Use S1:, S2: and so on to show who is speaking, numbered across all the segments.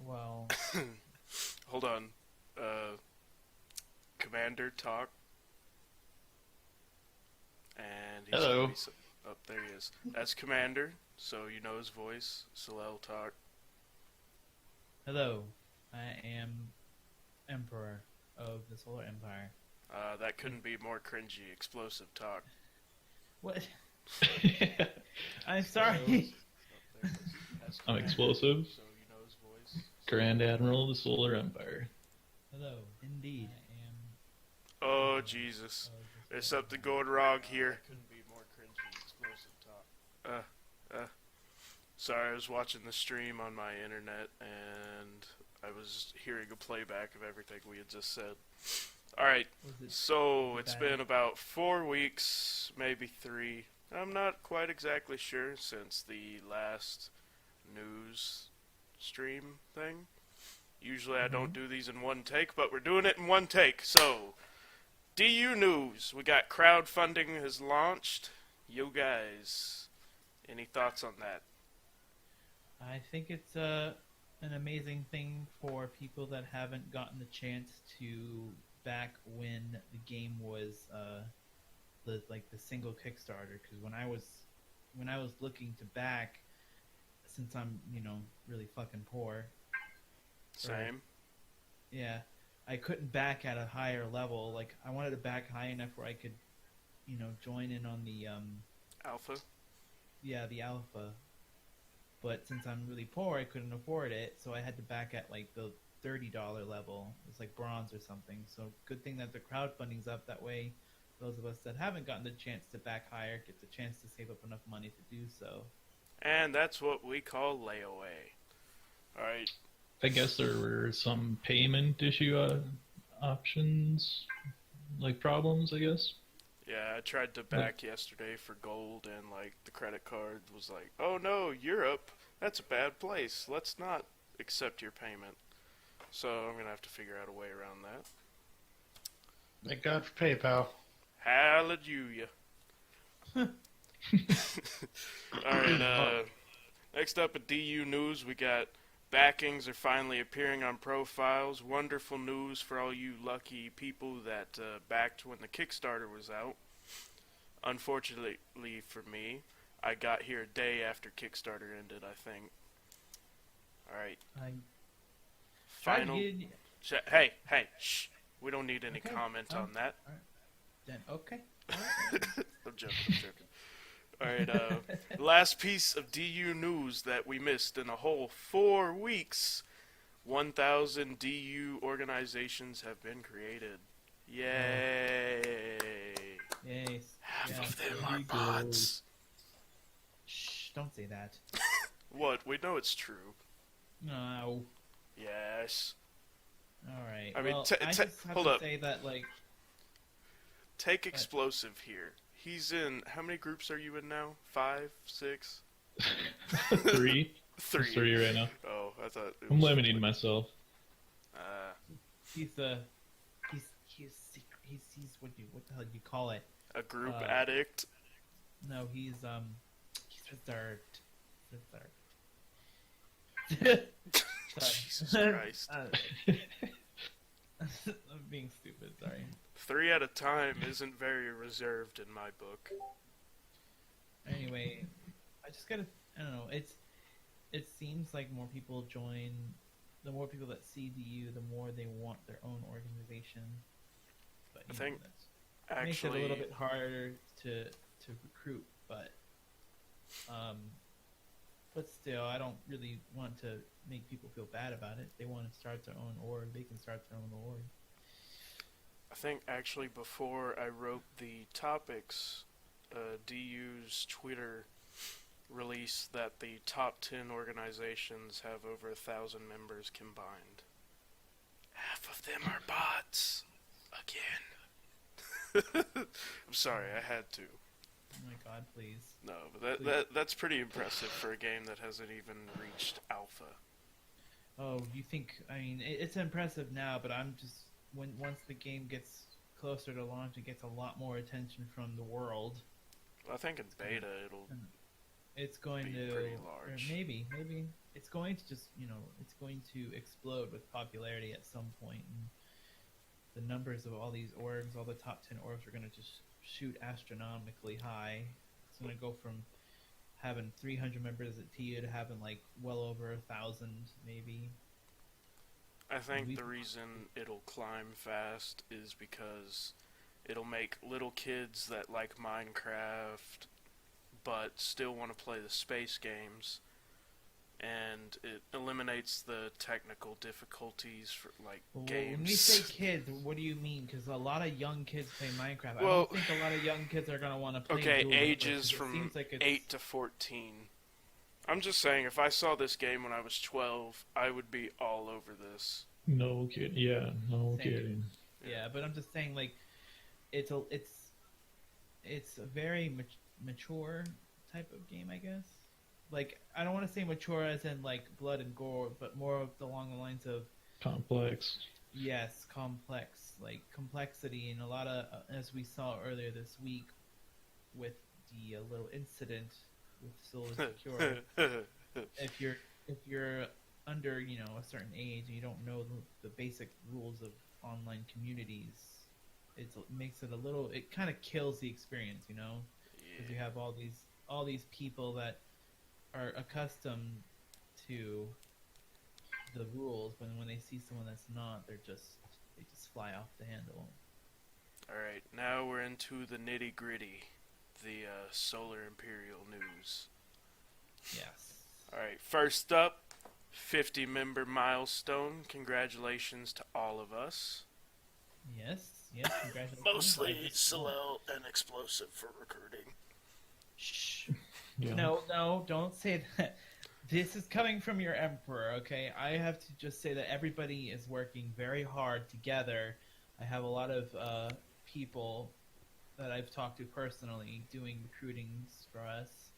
S1: Well,
S2: Hold on. Commander talk. And he's
S3: Hello.
S2: gonna be oh, there he is. That's Commander, so you know his voice. Salel talk.
S1: hello. I am Emperor of the Solar Empire.
S2: That couldn't be more cringy. Xplosiv talk.
S1: What? I'm sorry.
S2: That's
S3: I'm
S2: Commander,
S3: Explosive,
S2: so you know his voice.
S3: Grand Admiral of the Solar Empire.
S1: Hello. Indeed. I am.
S2: Oh Jesus! There's something going wrong here. That couldn't be more cringy. Explosive talk. Sorry, I was watching the stream on my internet and I was hearing a playback of everything we had just said. Alright, so it's been about 4 weeks, maybe 3. I'm not quite exactly sure since the last news stream thing. Usually I don't do these in one take, but we're doing it in one take. So, DU news. We got crowdfunding has launched. You guys, any thoughts on that?
S1: I think it's an amazing thing for people that haven't gotten the chance to back when the game was the single Kickstarter. Because when I was looking to back, since I'm really fucking poor.
S2: Same.
S1: Yeah, I couldn't back at a higher level. Like I wanted to back high enough where I could, join in on the
S2: Alpha?
S1: yeah, the alpha. But since I'm really poor, I couldn't afford it, so I had to back at like the $30 level. It's like bronze or something. So good thing that the crowdfunding's up. That way, those of us that haven't gotten the chance to back higher get the chance to save up enough money to do so.
S2: And that's what we call layaway. Alright.
S3: I guess there were some payment issue options, like problems, I guess.
S2: Yeah, I tried to back yesterday for gold and like the credit card was like, oh no, Europe, that's a bad place. Let's not accept your payment. So I'm going to have to figure out a way around that.
S4: Thank God for PayPal.
S2: Hallelujah. Alright, next up at DU News, we got backings are finally appearing on profiles. Wonderful news for all you lucky people that backed when the Kickstarter was out. Unfortunately for me, I got here a day after Kickstarter ended, I think. Alright. Final. Hey, shh. We don't need any comment on that.
S1: All right. Then okay.
S2: I'm joking. Alright, last piece of DU news that we missed in a whole 4 weeks. 1,000 DU organizations have been created. Yay!
S1: Yay.
S2: Half of them
S3: there
S2: are
S3: you go.
S2: bots.
S1: Shh, don't say that.
S2: What? We know it's true.
S1: No.
S2: Yes.
S1: Alright.
S2: I mean,
S1: well, I just have
S2: hold
S1: to
S2: up.
S1: say that, like...
S2: Take Xplosiv here. He's in, how many groups are you in now? 5? 6?
S3: 3.
S2: 3.
S3: 3 right now.
S2: Oh, I thought it
S3: I'm
S2: was
S3: limiting myself.
S1: He's what the hell do you call it?
S2: a group addict.
S1: No, he's reserved.
S2: Jesus
S1: Sorry.
S2: Christ.
S1: I'm being stupid, sorry.
S2: 3 at a time isn't very reserved in my book.
S1: Anyway, I don't know, it seems like more people join, the more people that see DU, the more they want their own organization. But
S2: I think
S1: that makes it a
S2: actually,
S1: little bit harder to recruit, but still, I don't really want to make people feel bad about it. If they want to start their own org, they can start their own org.
S2: I think actually before I wrote the topics, DU's Twitter released that the top 10 organizations have over 1,000 members combined. Half of them are bots. Again. I'm sorry, I had to.
S1: Oh my god, please.
S2: No, but that's pretty impressive for a game that hasn't even reached alpha.
S1: Oh, you think, I mean, it's impressive now, but I'm just, once the game gets closer to launch, it gets a lot more attention from the world.
S2: Well, I think in beta
S1: It's going
S2: be
S1: to,
S2: pretty
S1: or
S2: large.
S1: maybe, it's going to just, it's going to explode with popularity at some point, and the numbers of all these orgs, all the top 10 orgs, are going to just shoot astronomically high. It's going to go from having 300 members at TU to having like well over 1,000 maybe.
S2: I think the reason it'll climb fast is because it'll make little kids that like Minecraft but still want to play the space games, and it eliminates the technical difficulties for games.
S1: When we say kids, what do you mean? Because a lot of young kids play Minecraft.
S2: Well,
S1: I don't think a lot of young kids are going to want to play.
S2: Okay,
S1: Duel
S2: ages
S1: Links,
S2: from
S1: like
S2: 8 to 14. I'm just saying, if I saw this game when I was 12, I would be all over this.
S3: No kidding. Yeah, no kidding.
S1: Yeah, but I'm just saying, like, it's a very mature type of game, I guess. Like, I don't want to say mature as in like blood and gore, but more along the lines of
S3: complex.
S1: Yes, complex, like complexity, and a lot of, as we saw earlier this week, with the little incident with Solar Secure. if you're under a certain age and you don't know the basic rules of online communities, it makes it a little. It kind of kills the experience, because you have all these people that are accustomed to the rules, but when they see someone that's not, they just fly off the handle.
S2: Alright, now we're into the nitty gritty, the Solar Imperial news.
S1: Yes.
S2: Alright, first up, 50 member milestone. Congratulations to all of us.
S1: Yes, congratulations.
S2: Mostly Salel and Xplosiv for recruiting.
S1: Shh.
S3: Yeah.
S1: No, don't say that. This is coming from your emperor, okay? I have to just say that everybody is working very hard together. I have a lot of people that I've talked to personally doing recruitings for us.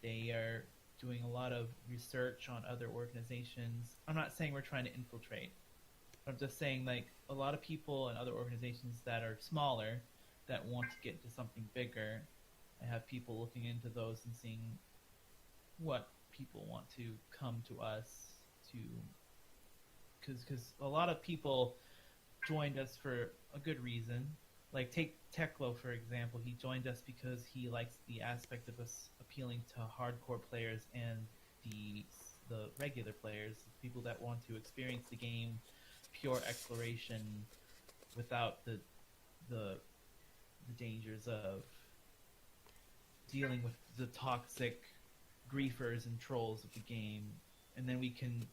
S1: They are doing a lot of research on other organizations. I'm not saying we're trying to infiltrate. I'm just saying, like, a lot of people and other organizations that are smaller that want to get to something bigger. I have people looking into those and seeing what people want to come to us to, because a lot of people joined us for a good reason. Like, take Teklow, for example. He joined us because he likes the aspect of us appealing to hardcore players and the regular players, people that want to experience the game, pure exploration, without the dangers of dealing with the toxic griefers and trolls of the game. And then we can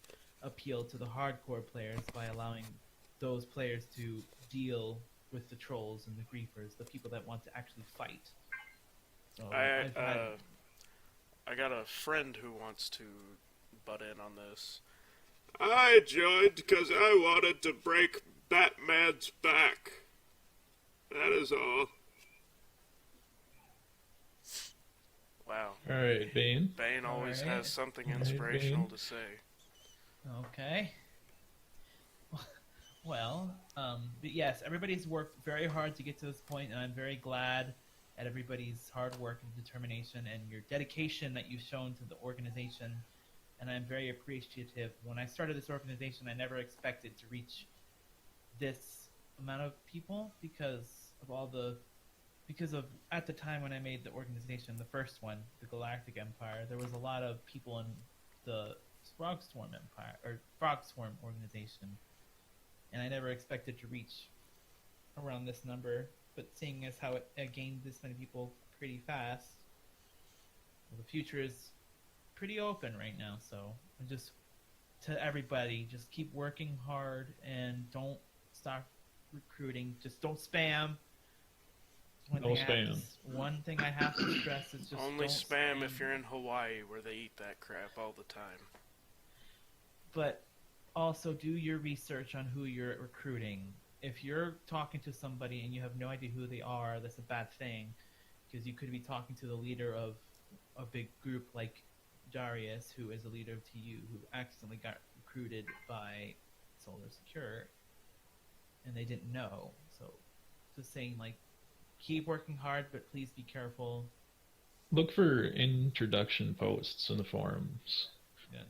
S1: appeal to the hardcore players by allowing those players to deal with the trolls and the griefers, the people that want to actually fight. So
S2: I got a friend who wants to butt in on this. I joined because I wanted to break Batman's back. That is all. Wow.
S3: Alright, Bane.
S2: Bane always has something inspirational to say.
S1: Okay. Well, but yes, everybody's worked very hard to get to this point, and I'm very glad at everybody's hard work and determination and your dedication that you've shown to the organization, and I'm very appreciative. When I started this organization, I never expected to reach this amount of people because of at the time when I made the organization, the first one, the Galactic Empire, there was a lot of people in the Frogstorm Empire or Frogstorm organization. And I never expected to reach around this number, but seeing as how it gained this many people pretty fast, well, the future is pretty open right now. So I'm just, to everybody, just keep working hard and don't stop recruiting. Just don't spam. One thing I have to stress is just
S2: only spam if you're in Hawaii where they eat that crap all the time.
S1: But also do your research on who you're recruiting. If you're talking to somebody and you have no idea who they are, that's a bad thing, because you could be talking to the leader of a big group like Darius, who is a leader of TU, who accidentally got recruited by Solar Secure, and they didn't know. So just saying, like, keep working hard, but please be careful.
S3: Look for introduction posts in the forums.
S1: Yes.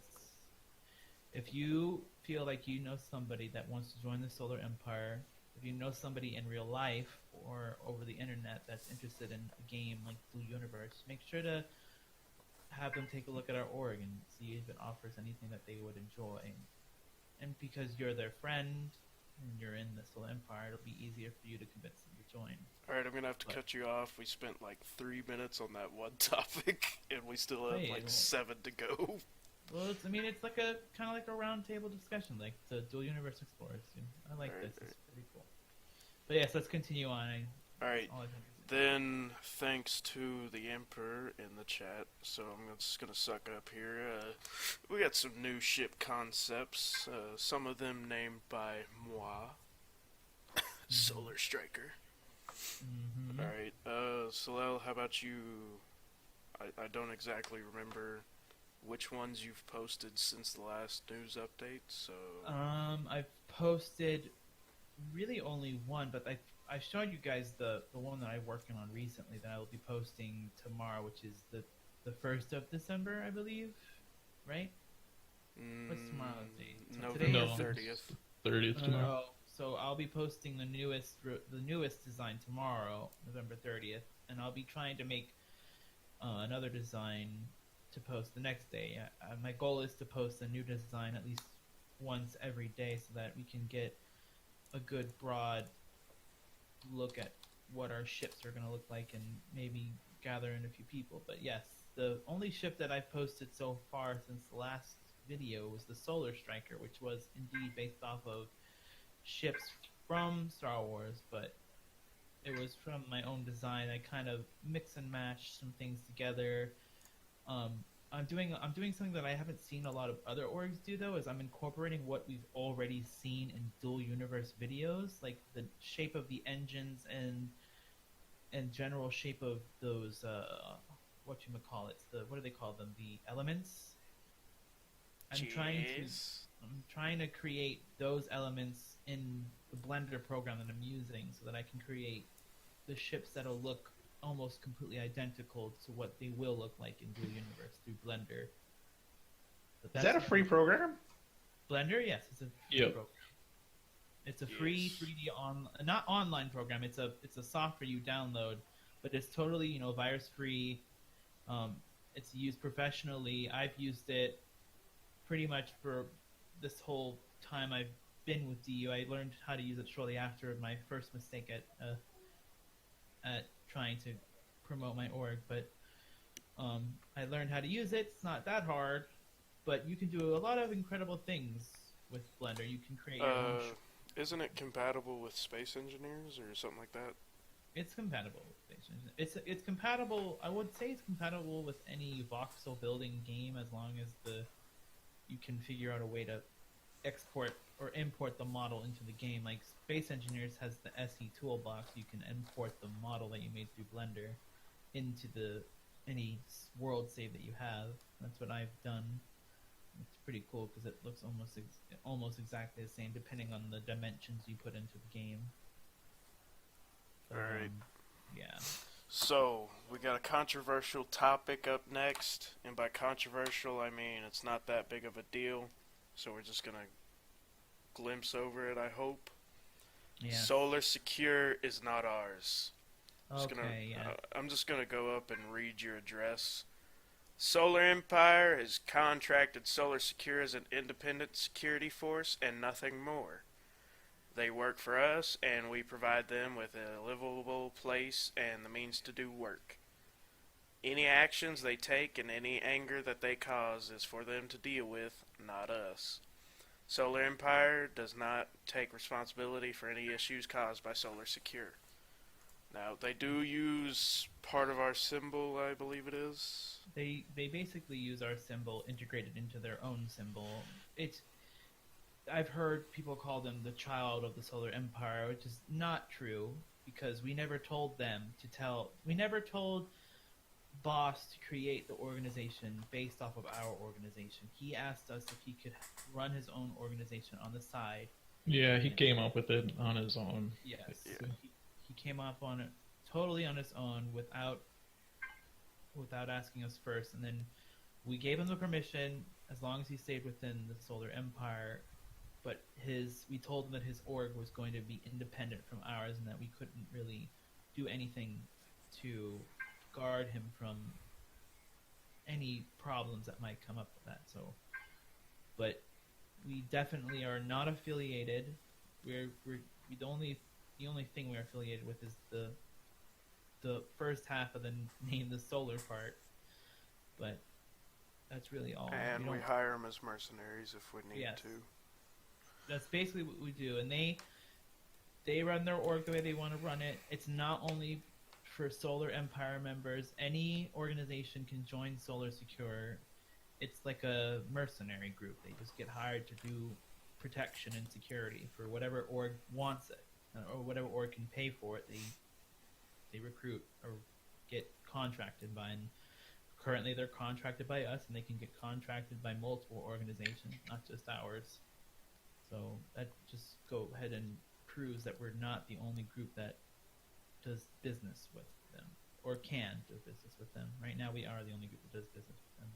S1: If you feel like you know somebody that wants to join the Solar Empire, if you know somebody in real life or over the internet that's interested in a game like Blue Universe, make sure to have them take a look at our org and see if it offers anything that they would enjoy. And because you're their friend and you're in the Solar Empire, it'll be easier for you to convince them to join.
S2: Alright, I'm gonna have to cut you off. We spent like 3 minutes on that one topic, and we still have like 7 to go.
S1: Well, it's like a kind of like a round table discussion, like the Dual Universe Explorers. I like this. It's pretty cool. But yes, let's continue on.
S2: Alright, then thanks to the Emperor in the chat. So I'm just gonna suck up here. We got some new ship concepts. Some of them named by moi. Solar Striker. Alright, Salel, how about you? I don't exactly remember which ones you've posted since the last news update, so...
S1: I've posted really only one, but I showed you guys the one that I'm working on recently that I will be posting tomorrow, which is the 1st of December, I believe, right? What's tomorrow's date?
S2: November 30th.
S3: 30th tomorrow.
S1: So I'll be posting the newest design tomorrow, November 30th, and I'll be trying to make another design to post the next day. My goal is to post a new design at least once every day so that we can get a good broad look at what our ships are going to look like and maybe gather in a few people. But yes, the only ship that I've posted so far since the last video was the Solar Striker, which was indeed based off of ships from Star Wars, but it was from my own design. I kind of mix and match some things together. I'm doing something that I haven't seen a lot of other orgs do, though, is I'm incorporating what we've already seen in Dual Universe videos, like the shape of the engines and general shape of those what do they call them? The elements. I'm trying to create those elements in the Blender program that I'm using so that I can create the ships that'll look almost completely identical to what they will look like in Dual Universe through Blender.
S4: Is that a free program?
S1: Blender, yes, it's a free program. It's a free 3D not online program. It's a software you download, but it's totally virus free. It's used professionally. I've used it pretty much for this whole time I've been with DU. I learned how to use it shortly after my first mistake at trying to promote my org, but I learned how to use it. It's not that hard, but you can do a lot of incredible things with Blender. You can create your own
S2: Isn't it compatible with Space Engineers or something like that?
S1: It's compatible with Space Engineers. It's compatible. I would say it's compatible with any voxel building game as long as you can figure out a way to export or import the model into the game. Like Space Engineers has the SE toolbox. You can import the model that you made through Blender into any world save that you have. That's what I've done. It's pretty cool because it looks almost exactly the same depending on the dimensions you put into the game.
S2: Alright.
S1: Yeah.
S2: So, we got a controversial topic up next, and by controversial I mean it's not that big of a deal, so we're just gonna glimpse over it, I hope.
S1: Yeah.
S2: Solar Secure is not ours.
S1: Okay,
S2: I'm just gonna go up and read your address. Solar Empire has contracted Solar Secure as an independent security force and nothing more. They work for us, and we provide them with a livable place and the means to do work. Any actions they take and any anger that they cause is for them to deal with, not us. Solar Empire does not take responsibility for any issues caused by Solar Secure. Now, they do use part of our symbol, I believe it is.
S1: They basically use our symbol integrated into their own symbol. I've heard people call them the child of the Solar Empire, which is not true because we never told them we never told Boss to create the organization based off of our organization. He asked us if he could run his own organization on the side.
S3: Yeah, he came up with it on his own.
S1: Yes.
S2: Yeah.
S1: So he came up on it totally on his own without asking us first, and then we gave him the permission. as long as he stayed within the Solar Empire. But we told him that his org was going to be independent from ours, and that we couldn't really do anything to guard him from any problems that might come up with that. So, but we definitely are not affiliated. The only thing we're affiliated with is the first half of the name, the solar part. But that's really all.
S2: And we hire them as mercenaries if we need to.
S1: That's basically what we do, and they run their org the way they want to run it. It's not only for Solar Empire members. Any organization can join Solar Secure. It's like a mercenary group. They just get hired to do protection and security for whatever org wants it, or whatever org can pay for it. They recruit or get contracted by. And currently, they're contracted by us, and they can get contracted by multiple organizations, not just ours. So that just go ahead and proves that we're not the only group that does business with them, or can do business with them. Right now, we are the only group that does business with them.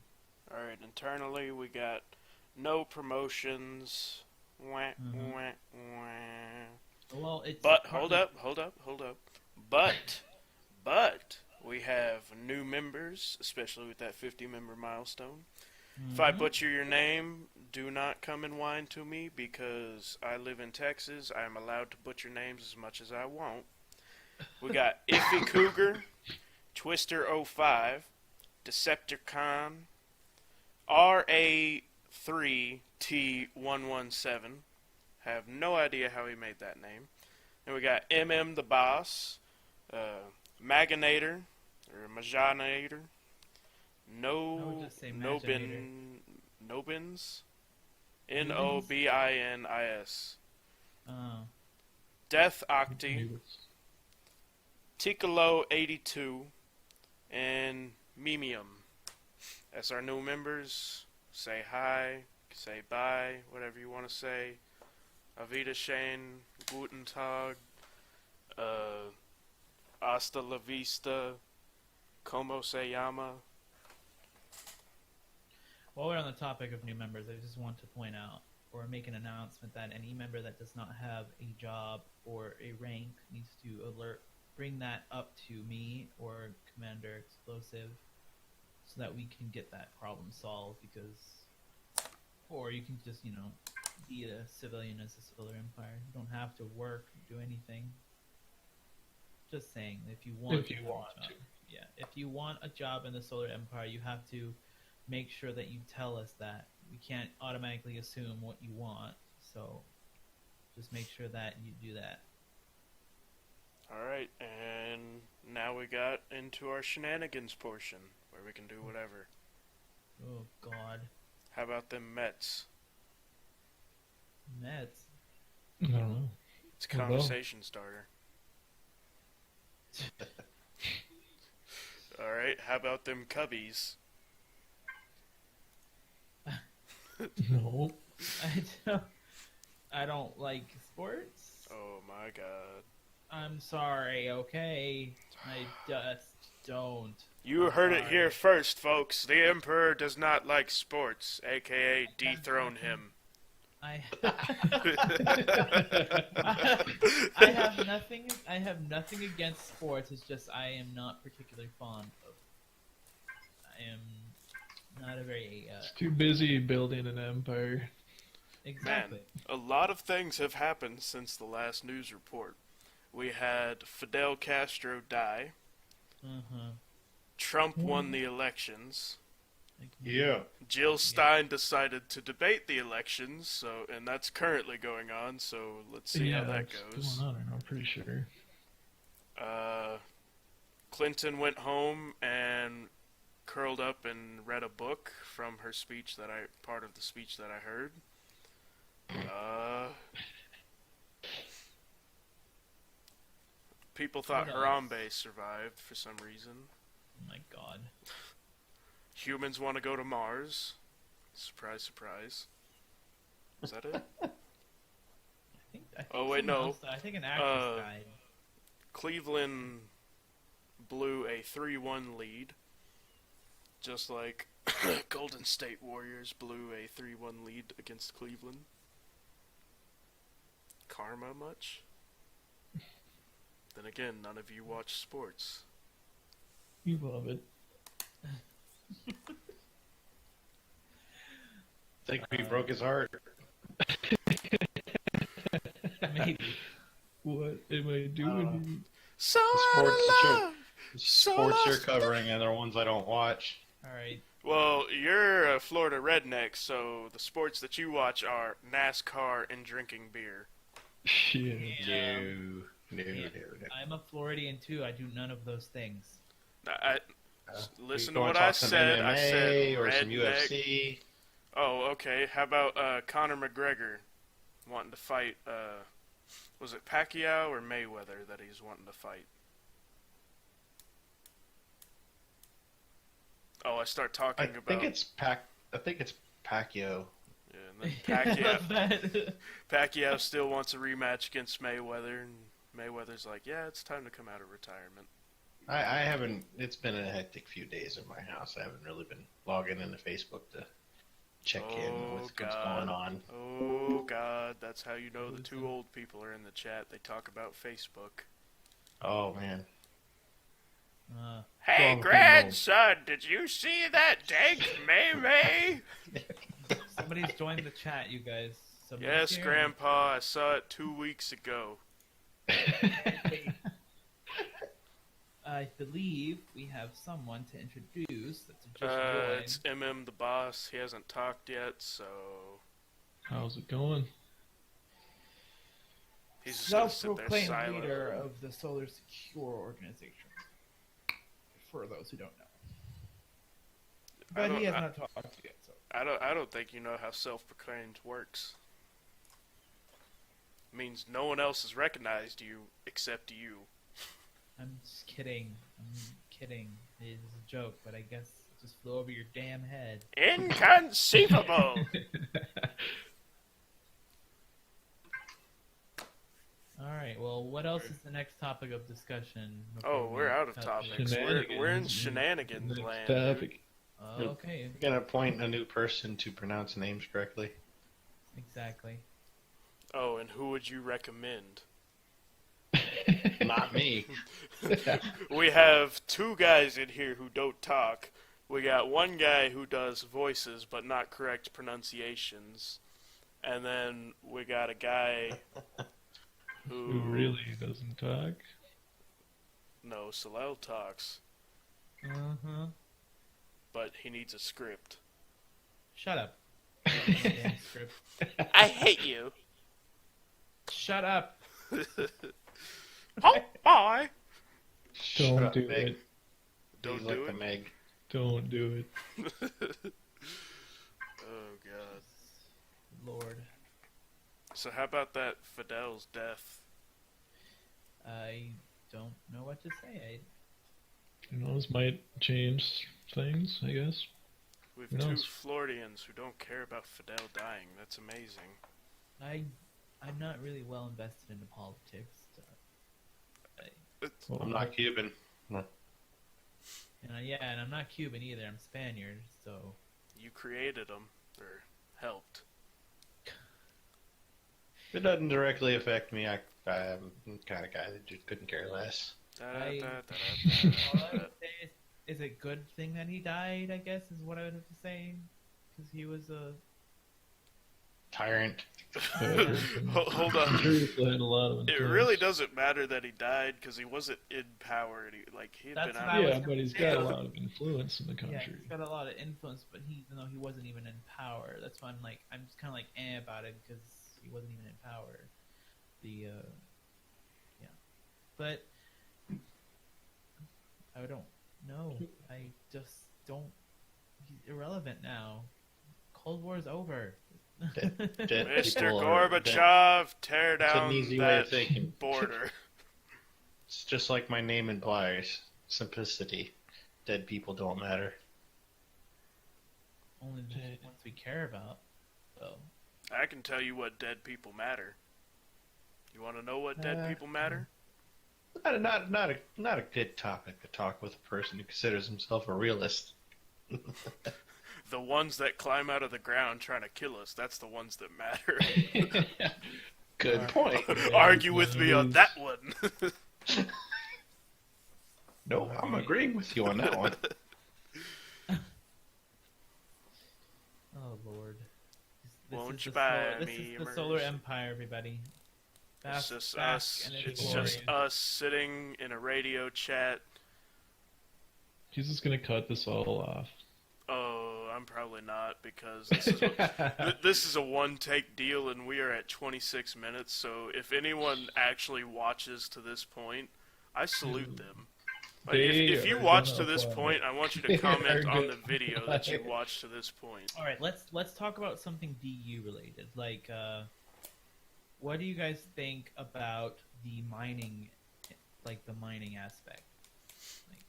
S2: All right, internally, we got no promotions. Wah, wah, wah.
S1: Well, it's
S2: but hold up. But we have new members, especially with that 50-member milestone. If I butcher your name, do not come and whine to me, because I live in Texas. I am allowed to butcher names as much as I want. We got Iffy Cougar, Twister05, Decepticon, RA3T117. Have no idea how he made that name. And we got MM the Boss, Maganator, or Majanator, Nobins, Nobinis, Death Octi, Teklow 82, and Mimium. As our new members, say hi, say bye, whatever you want to say. Avita Shane, Guten Tag, Hasta la vista, Como se llama.
S1: While we're on the topic of new members, I just want to point out or make an announcement that any member that does not have a job or a rank needs to bring that up to me or Commander Xplosiv, so that we can get that problem solved. Or you can just, be a civilian as a Solar Empire. You don't have to work, do anything. Just saying, if you want to. Yeah, if you want a job in the Solar Empire, you have to make sure that you tell us that. We can't automatically assume what you want, so just make sure that you do that.
S2: Alright, and now we got into our shenanigans portion, where we can do whatever.
S1: Oh, God.
S2: How about them Mets?
S1: Mets?
S3: I don't know.
S2: It's a conversation starter. Alright, how about them Cubbies?
S3: No.
S1: I don't like sports.
S2: Oh my god.
S1: I'm sorry, okay? I just don't.
S2: You heard it here first, folks. The Emperor does not like sports, aka dethrone him.
S1: I have nothing against sports. It's just I am not particularly fond of. I am not a very.
S3: It's too busy building an empire.
S1: Exactly.
S2: Man, a lot of things have happened since the last news report. We had Fidel Castro die. Trump won the elections.
S4: Yeah.
S2: Jill Stein decided to debate the elections, and that's currently going on, so let's see how that goes.
S3: Going on, I'm pretty sure.
S2: Clinton went home and curled up and read a book from her speech part of the speech that I heard. People thought Harambe survived for some reason.
S1: Oh my god.
S2: Humans want to go to Mars. Surprise, surprise. Is that it?
S1: I think
S2: oh wait, no.
S1: I think an actress died.
S2: Cleveland blew a 3-1 lead, just like Golden State Warriors blew a 3-1 lead against Cleveland. Karma much? Then again, none of you watch sports.
S3: You love it.
S4: Think we broke his heart.
S1: Maybe.
S3: What am I doing?
S2: So
S4: Sports you're covering and the ones I don't watch.
S1: Alright.
S2: Well, you're a Florida redneck, so the sports that you watch are NASCAR and drinking beer.
S3: Shit.
S4: No.
S1: I'm a Floridian too. I do none of those things.
S2: Listen
S4: You
S2: to
S4: wanna
S2: what
S4: talk
S2: I
S4: some
S2: said.
S4: MMA
S2: I said
S4: or some
S2: redneck.
S4: UFC.
S2: Oh, okay. How about Conor McGregor wanting to fight? Was it Pacquiao or Mayweather that he's wanting to fight? Oh, I start talking about.
S4: I think it's Pacquiao.
S2: Yeah, and then Pacquiao still wants a rematch against Mayweather, and Mayweather's like, "Yeah, it's time to come out of retirement."
S4: I haven't. It's been a hectic few days at my house. I haven't really been logging into Facebook to check in with what's going on.
S2: Oh God, that's how you know the two old people are in the chat. They talk about Facebook.
S4: Oh man.
S2: Hey,
S4: Wrong
S2: grandson, did you see that dank May?
S1: Somebody's joined the chat, you guys. Somebody's
S2: Yes,
S1: here.
S2: Grandpa, I saw it 2 weeks ago.
S1: I believe we have someone to introduce that's just joined.
S2: It's MM the boss. He hasn't talked yet, so
S3: How's it going?
S2: he's just gonna sit there
S1: Self-proclaimed
S2: silent.
S1: leader of the Solar Secure Organization. For those who don't know, but he has not talked yet. So
S2: I don't think you know how self-proclaimed works. It means no one else has recognized you except you.
S1: I'm just kidding. It is a joke, but I guess it just flew over your damn head.
S2: Inconceivable!
S1: Alright, well, what else is the next topic of discussion?
S2: Oh, we're out of
S1: cut
S2: topics.
S1: this?
S2: We're in shenanigans
S3: Next
S2: land.
S3: topic.
S1: Okay,
S4: We're gonna appoint a new person to pronounce names correctly.
S1: exactly.
S2: Oh, and who would you recommend?
S4: Not me.
S2: We have two guys in here who don't talk. We got one guy who does voices but not correct pronunciations. And then we got a guy
S3: Who really doesn't talk?
S2: No, Salel talks,
S1: Uh-huh.
S2: but he needs a script.
S1: Shut up. Damn script.
S2: I hate you.
S1: Shut up.
S2: Oh, bye.
S3: Don't
S4: Shut up,
S3: do
S4: Meg.
S3: it.
S2: Don't
S4: He's
S2: do
S4: like
S2: it.
S4: the Meg.
S3: Don't do it.
S2: Oh, God.
S1: Lord.
S2: So how about that Fidel's death?
S1: I don't know what to say.
S3: Who knows? Might change things, I guess.
S2: We've
S3: Who
S2: two
S3: knows?
S2: Floridians who don't care about Fidel dying. That's amazing.
S1: I'm not really well invested into politics.
S3: Well,
S4: I'm not Cuban.
S1: And and I'm not Cuban either. I'm Spaniard, so
S2: You created them, or helped.
S4: It doesn't directly affect me. I'm the kind of guy that just couldn't care less.
S1: all I would say is a good thing that he died. I guess is what I would have to say, because he was a
S4: Tyrant.
S2: Hold on.
S3: Truth had a lot of
S2: It
S3: influence.
S2: really doesn't matter that he died because he wasn't in power. And he had
S1: That's
S2: been
S1: what
S2: out.
S1: I was
S3: Yeah,
S1: gonna
S3: but he's
S1: say.
S3: got a lot of influence in the
S1: yeah.
S3: country.
S1: He's got a lot of influence, but even though he wasn't even in power, that's why I'm just kind of like about it because he wasn't even in power. But I don't know. I just don't. He's irrelevant now. Cold War's over.
S4: Dead
S2: Mr.
S4: people are-
S2: Gorbachev, tear
S4: It's an
S2: down
S4: easy way of
S2: that
S4: thinking.
S2: border.
S4: It's just like my name implies. Simplicity. Dead people don't matter.
S1: Only the ones we care about. So
S2: I can tell you what dead people matter. You want to know what dead people matter?
S4: Not a good topic to talk with a person who considers himself a realist.
S2: The ones that climb out of the ground trying to kill us, that's the ones that matter.
S4: Good point.
S2: Argue with me on that one.
S4: No, I'm agreeing with you on that one.
S1: Oh Lord.
S2: Won't you buy
S1: This
S2: me
S1: is the
S2: a
S1: Solar
S2: mercy?
S1: Empire, everybody.
S2: It's just
S1: Bask
S2: us.
S1: in
S2: It's
S1: glory.
S2: just us sitting in a radio chat.
S3: He's just gonna cut this all off.
S2: Oh, I'm probably not, because this is a one-take deal, and we are at 26 minutes, so if anyone actually watches to this point, I salute them. Like, if you watch to this point, I want you to comment on the video that you watched to this point.
S1: All right, let's talk about something DU related. Like, what do you guys think about the mining, like the mining aspect?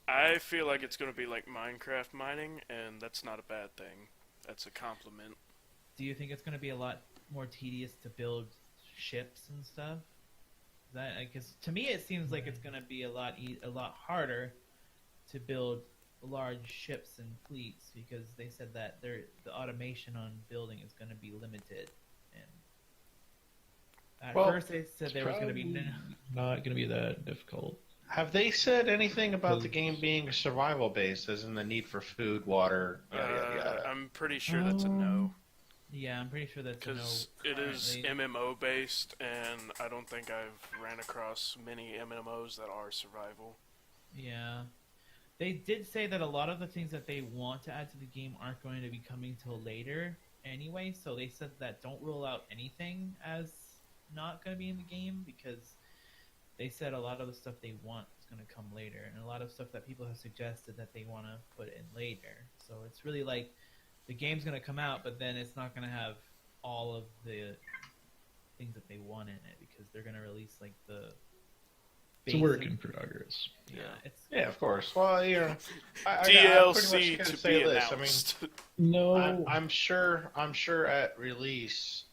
S2: I feel like it's going to be like Minecraft mining, and that's not a bad thing. That's a compliment.
S1: Do you think it's going to be a lot more tedious to build ships and stuff? Because to me it seems like it's going to be a lot harder to build large ships and fleets, because they said that the automation on building is going to be limited. And at first they said there was going to be
S3: not going to be that difficult.
S4: Have they said anything about the game being survival based, as in the need for food, water, yada yada yada?
S2: I'm pretty sure that's a no.
S1: Yeah, I'm pretty sure that's a no.
S2: Because it is MMO based, and I don't think I've ran across many MMOs that are survival.
S1: Yeah. They did say that a lot of the things that they want to add to the game aren't going to be coming till later anyway, so they said that don't rule out anything as not going to be in the game, because they said a lot of the stuff they want is going to come later, and a lot of stuff that people have suggested that they want to put in later. So it's really like the game's going to come out, but then it's not going to have all of the things that they want in it, because they're going to release like the
S3: It's a work in progress.
S4: Yeah, of course. Well, you know,
S2: DLC to be announced.
S4: I'm sure at release,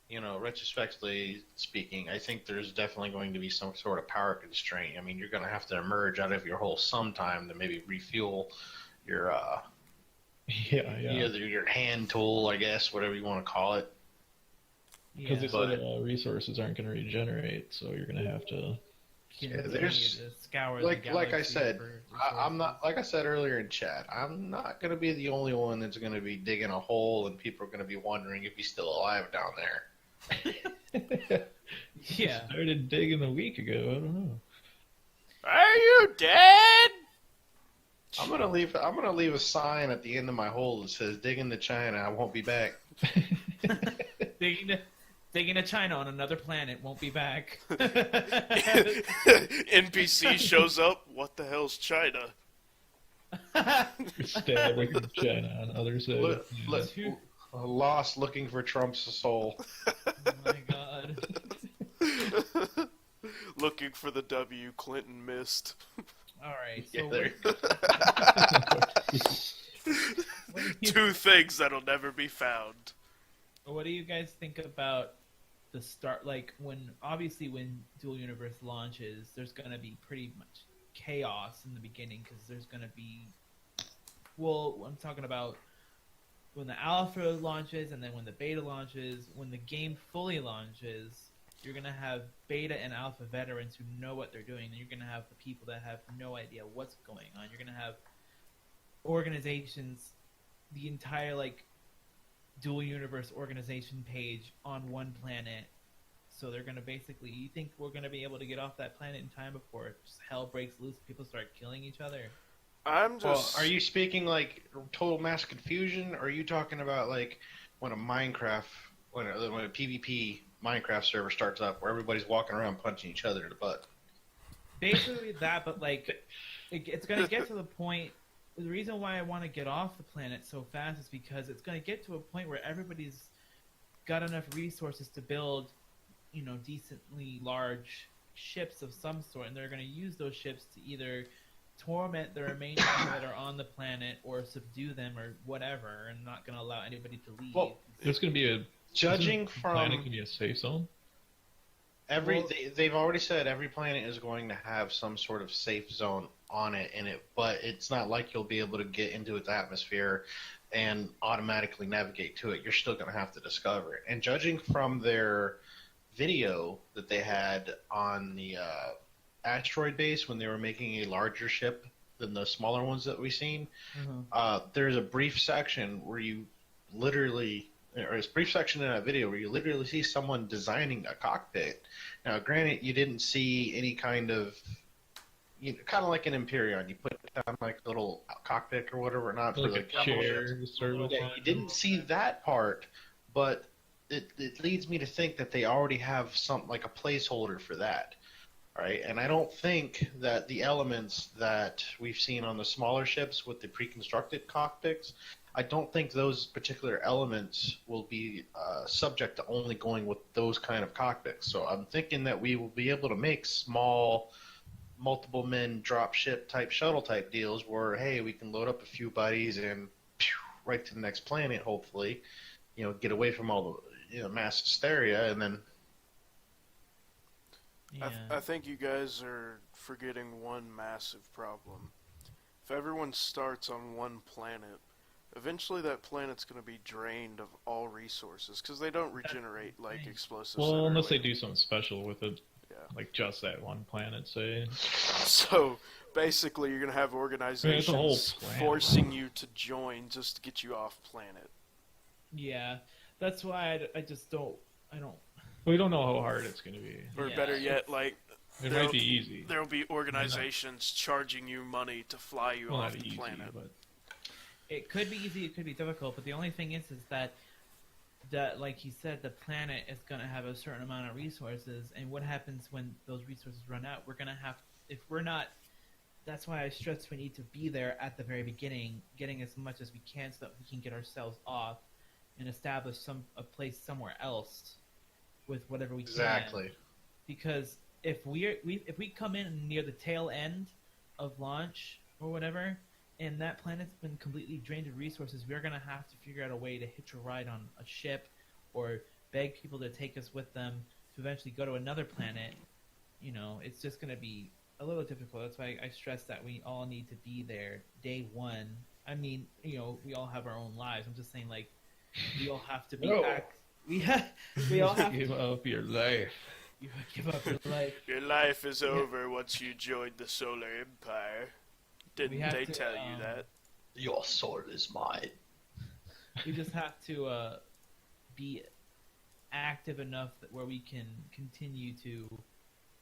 S4: you know, retrospectively speaking, I think there's definitely going to be some sort of power constraint. I mean, you're going to have to emerge out of your hole sometime to maybe refuel your either your hand tool, I guess, whatever you want to call it.
S3: Because they said resources aren't going to regenerate, so you're going to have to.
S4: There's like I said, I'm not, like I said earlier in chat, I'm not going to be the only one that's going to be digging a hole, and people are going to be wondering if he's still alive down there.
S1: Yeah.
S3: Started digging a week ago. I don't know.
S2: Are you dead?
S4: I'm gonna leave a sign at the end of my hole that says "Digging to China, I won't be back."
S1: Digging to China on another planet, won't be back.
S2: NPC shows up. What the hell's China?
S3: Stabbing China on the other side.
S4: Lost looking for Trump's soul.
S1: Oh my god.
S2: Looking for the W Clinton missed.
S1: Alright, so
S2: two things that'll never be found.
S1: What do you guys think about the start? Like, when Dual Universe launches, there's going to be pretty much chaos in the beginning, because there's going to be... Well, I'm talking about when the alpha launches, and then when the beta launches. When the game fully launches, you're going to have beta and alpha veterans who know what they're doing, and you're going to have the people that have no idea what's going on. You're going to have organizations, the entire, like, Dual Universe organization page on one planet. So they're going to basically... You think we're going to be able to get off that planet in time before just hell breaks loose and people start killing each other?
S4: Well, are you speaking like total mass confusion, or are you talking about like when a PvP Minecraft server starts up where everybody's walking around punching each other in the butt?
S1: Basically that, but like it's going to get to the point... The reason why I want to get off the planet so fast is because it's going to get to a point where everybody's got enough resources to build, you know, decently large ships of some sort, and they're going to use those ships to either torment the remaining people that are on the planet or subdue them or whatever, and not going to allow anybody to leave.
S3: Well, there's going to be a...
S4: Judging from...
S3: planet can be a safe zone?
S4: They've already said every planet is going to have some sort of safe zone on it, but it's not like you'll be able to get into its atmosphere and automatically navigate to it. You're still going to have to discover it. And judging from their video that they had on the asteroid base when they were making a larger ship than the smaller ones that we've seen, there's a brief section where you literally, or a brief section in that video where you literally see someone designing a cockpit. Now, granted, you didn't see any kind of, kind of like an Imperion, you put down like a little cockpit or whatever, not for
S3: like
S4: the
S3: a chair,
S4: yeah, you didn't see that part, but it leads me to think that they already have some like a placeholder for that. Right, and I don't think that the elements that we've seen on the smaller ships with the pre-constructed cockpits, I don't think those particular elements will be subject to only going with those kind of cockpits. So I'm thinking that we will be able to make small, multiple men drop ship type shuttle type deals where, hey, we can load up a few buddies and right to the next planet, hopefully, get away from all the mass hysteria, and then.
S1: Yeah.
S2: I think you guys are forgetting one massive problem. If everyone starts on one planet, eventually that planet's going to be drained of all resources because they don't regenerate like explosives.
S3: Well, unless they do something special with it,
S2: yeah.
S3: Like just that one planet, say.
S2: So basically, you're going to have organizations forcing you to join just to get you off planet.
S1: Yeah, that's why I just don't.
S3: We don't know how hard it's going to be.
S2: Or better yet, like
S3: it might be easy.
S2: There'll be organizations charging you money to fly you off the planet.
S3: But...
S1: It could be easy, it could be difficult, but the only thing is that like he said, the planet is going to have a certain amount of resources, and what happens when those resources run out? We're going to have, if we're not, that's why I stress we need to be there at the very beginning, getting as much as we can so that we can get ourselves off and establish a place somewhere else with whatever we can.
S4: Exactly.
S1: Because if we come in near the tail end of launch or whatever, and that planet's been completely drained of resources, we're going to have to figure out a way to hitch a ride on a ship or beg people to take us with them to eventually go to another planet. It's just going to be a little difficult. That's why I stress that we all need to be there day one. I mean, we all have our own lives. I'm just saying, like, we all have to be we all have
S3: give up your life.
S1: You give up your life.
S2: Your life is over once you joined the Solar Empire. Didn't they tell you that?
S4: Your soul is mine.
S1: We just have to be active enough where we can continue to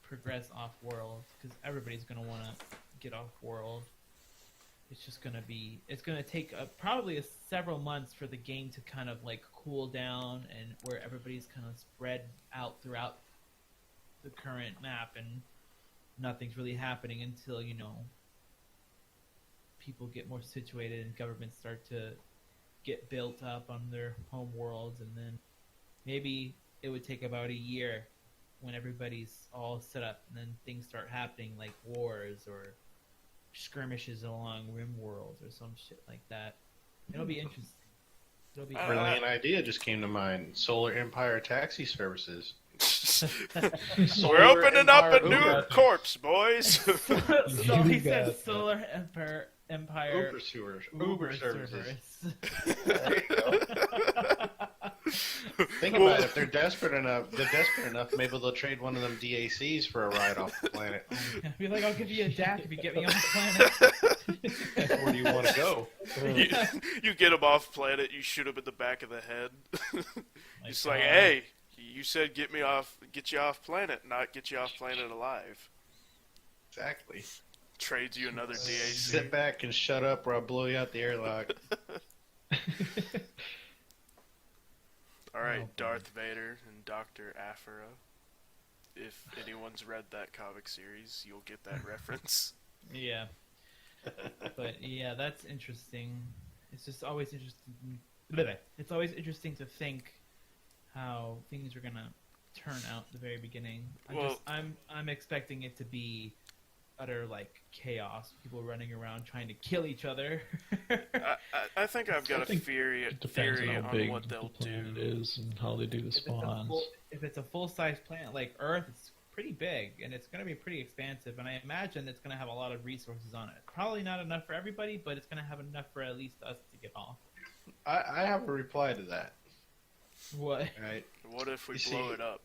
S1: progress off-world, because everybody's going to want to get off-world. It's just going to be... It's going to take probably several months for the game to kind of like cool down, and where everybody's kind of spread out throughout the current map, and nothing's really happening until, people get more situated and governments start to get built up on their home worlds, and then maybe it would take about a year when everybody's all set up, and then things start happening like wars or skirmishes along rim worlds or some shit like that. It'll be interesting.
S4: Brilliant idea just came to mind. Solar Empire taxi services.
S2: We're opening up a new corpse, boys.
S1: So he said Solar Empire
S4: Uber services.
S1: There you go.
S4: Think about it. If they're desperate enough, maybe they'll trade one of them DACs for a ride off the planet.
S1: I'd be like, I'll give you a DAC if you get me off the planet.
S4: Where do you want to go?
S2: You get them off planet, you shoot them in the back of the head. It's like, hey, you said get you off planet, not get you off planet alive.
S4: Exactly.
S2: Trades you another DAC.
S4: Sit back and shut up or I'll blow you out the airlock.
S2: Alright, Darth Vader and Dr. Aphra. If anyone's read that comic series, you'll get that reference.
S1: Yeah. But yeah, that's interesting. It's just always interesting. It's always interesting to think how things are gonna turn out at the very beginning. I'm expecting it to be utter like chaos. People running around trying to kill each other.
S2: I think I've got a theory on what they'll do.
S3: It is and how they do the spawns.
S1: If it's a full-size planet like Earth, it's pretty big, and it's going to be pretty expansive, and I imagine it's going to have a lot of resources on it. Probably not enough for everybody, but it's going to have enough for at least us to get off.
S4: I have a reply to that.
S1: What?
S4: Right?
S2: What if we
S4: You
S2: blow
S4: see,
S2: it up?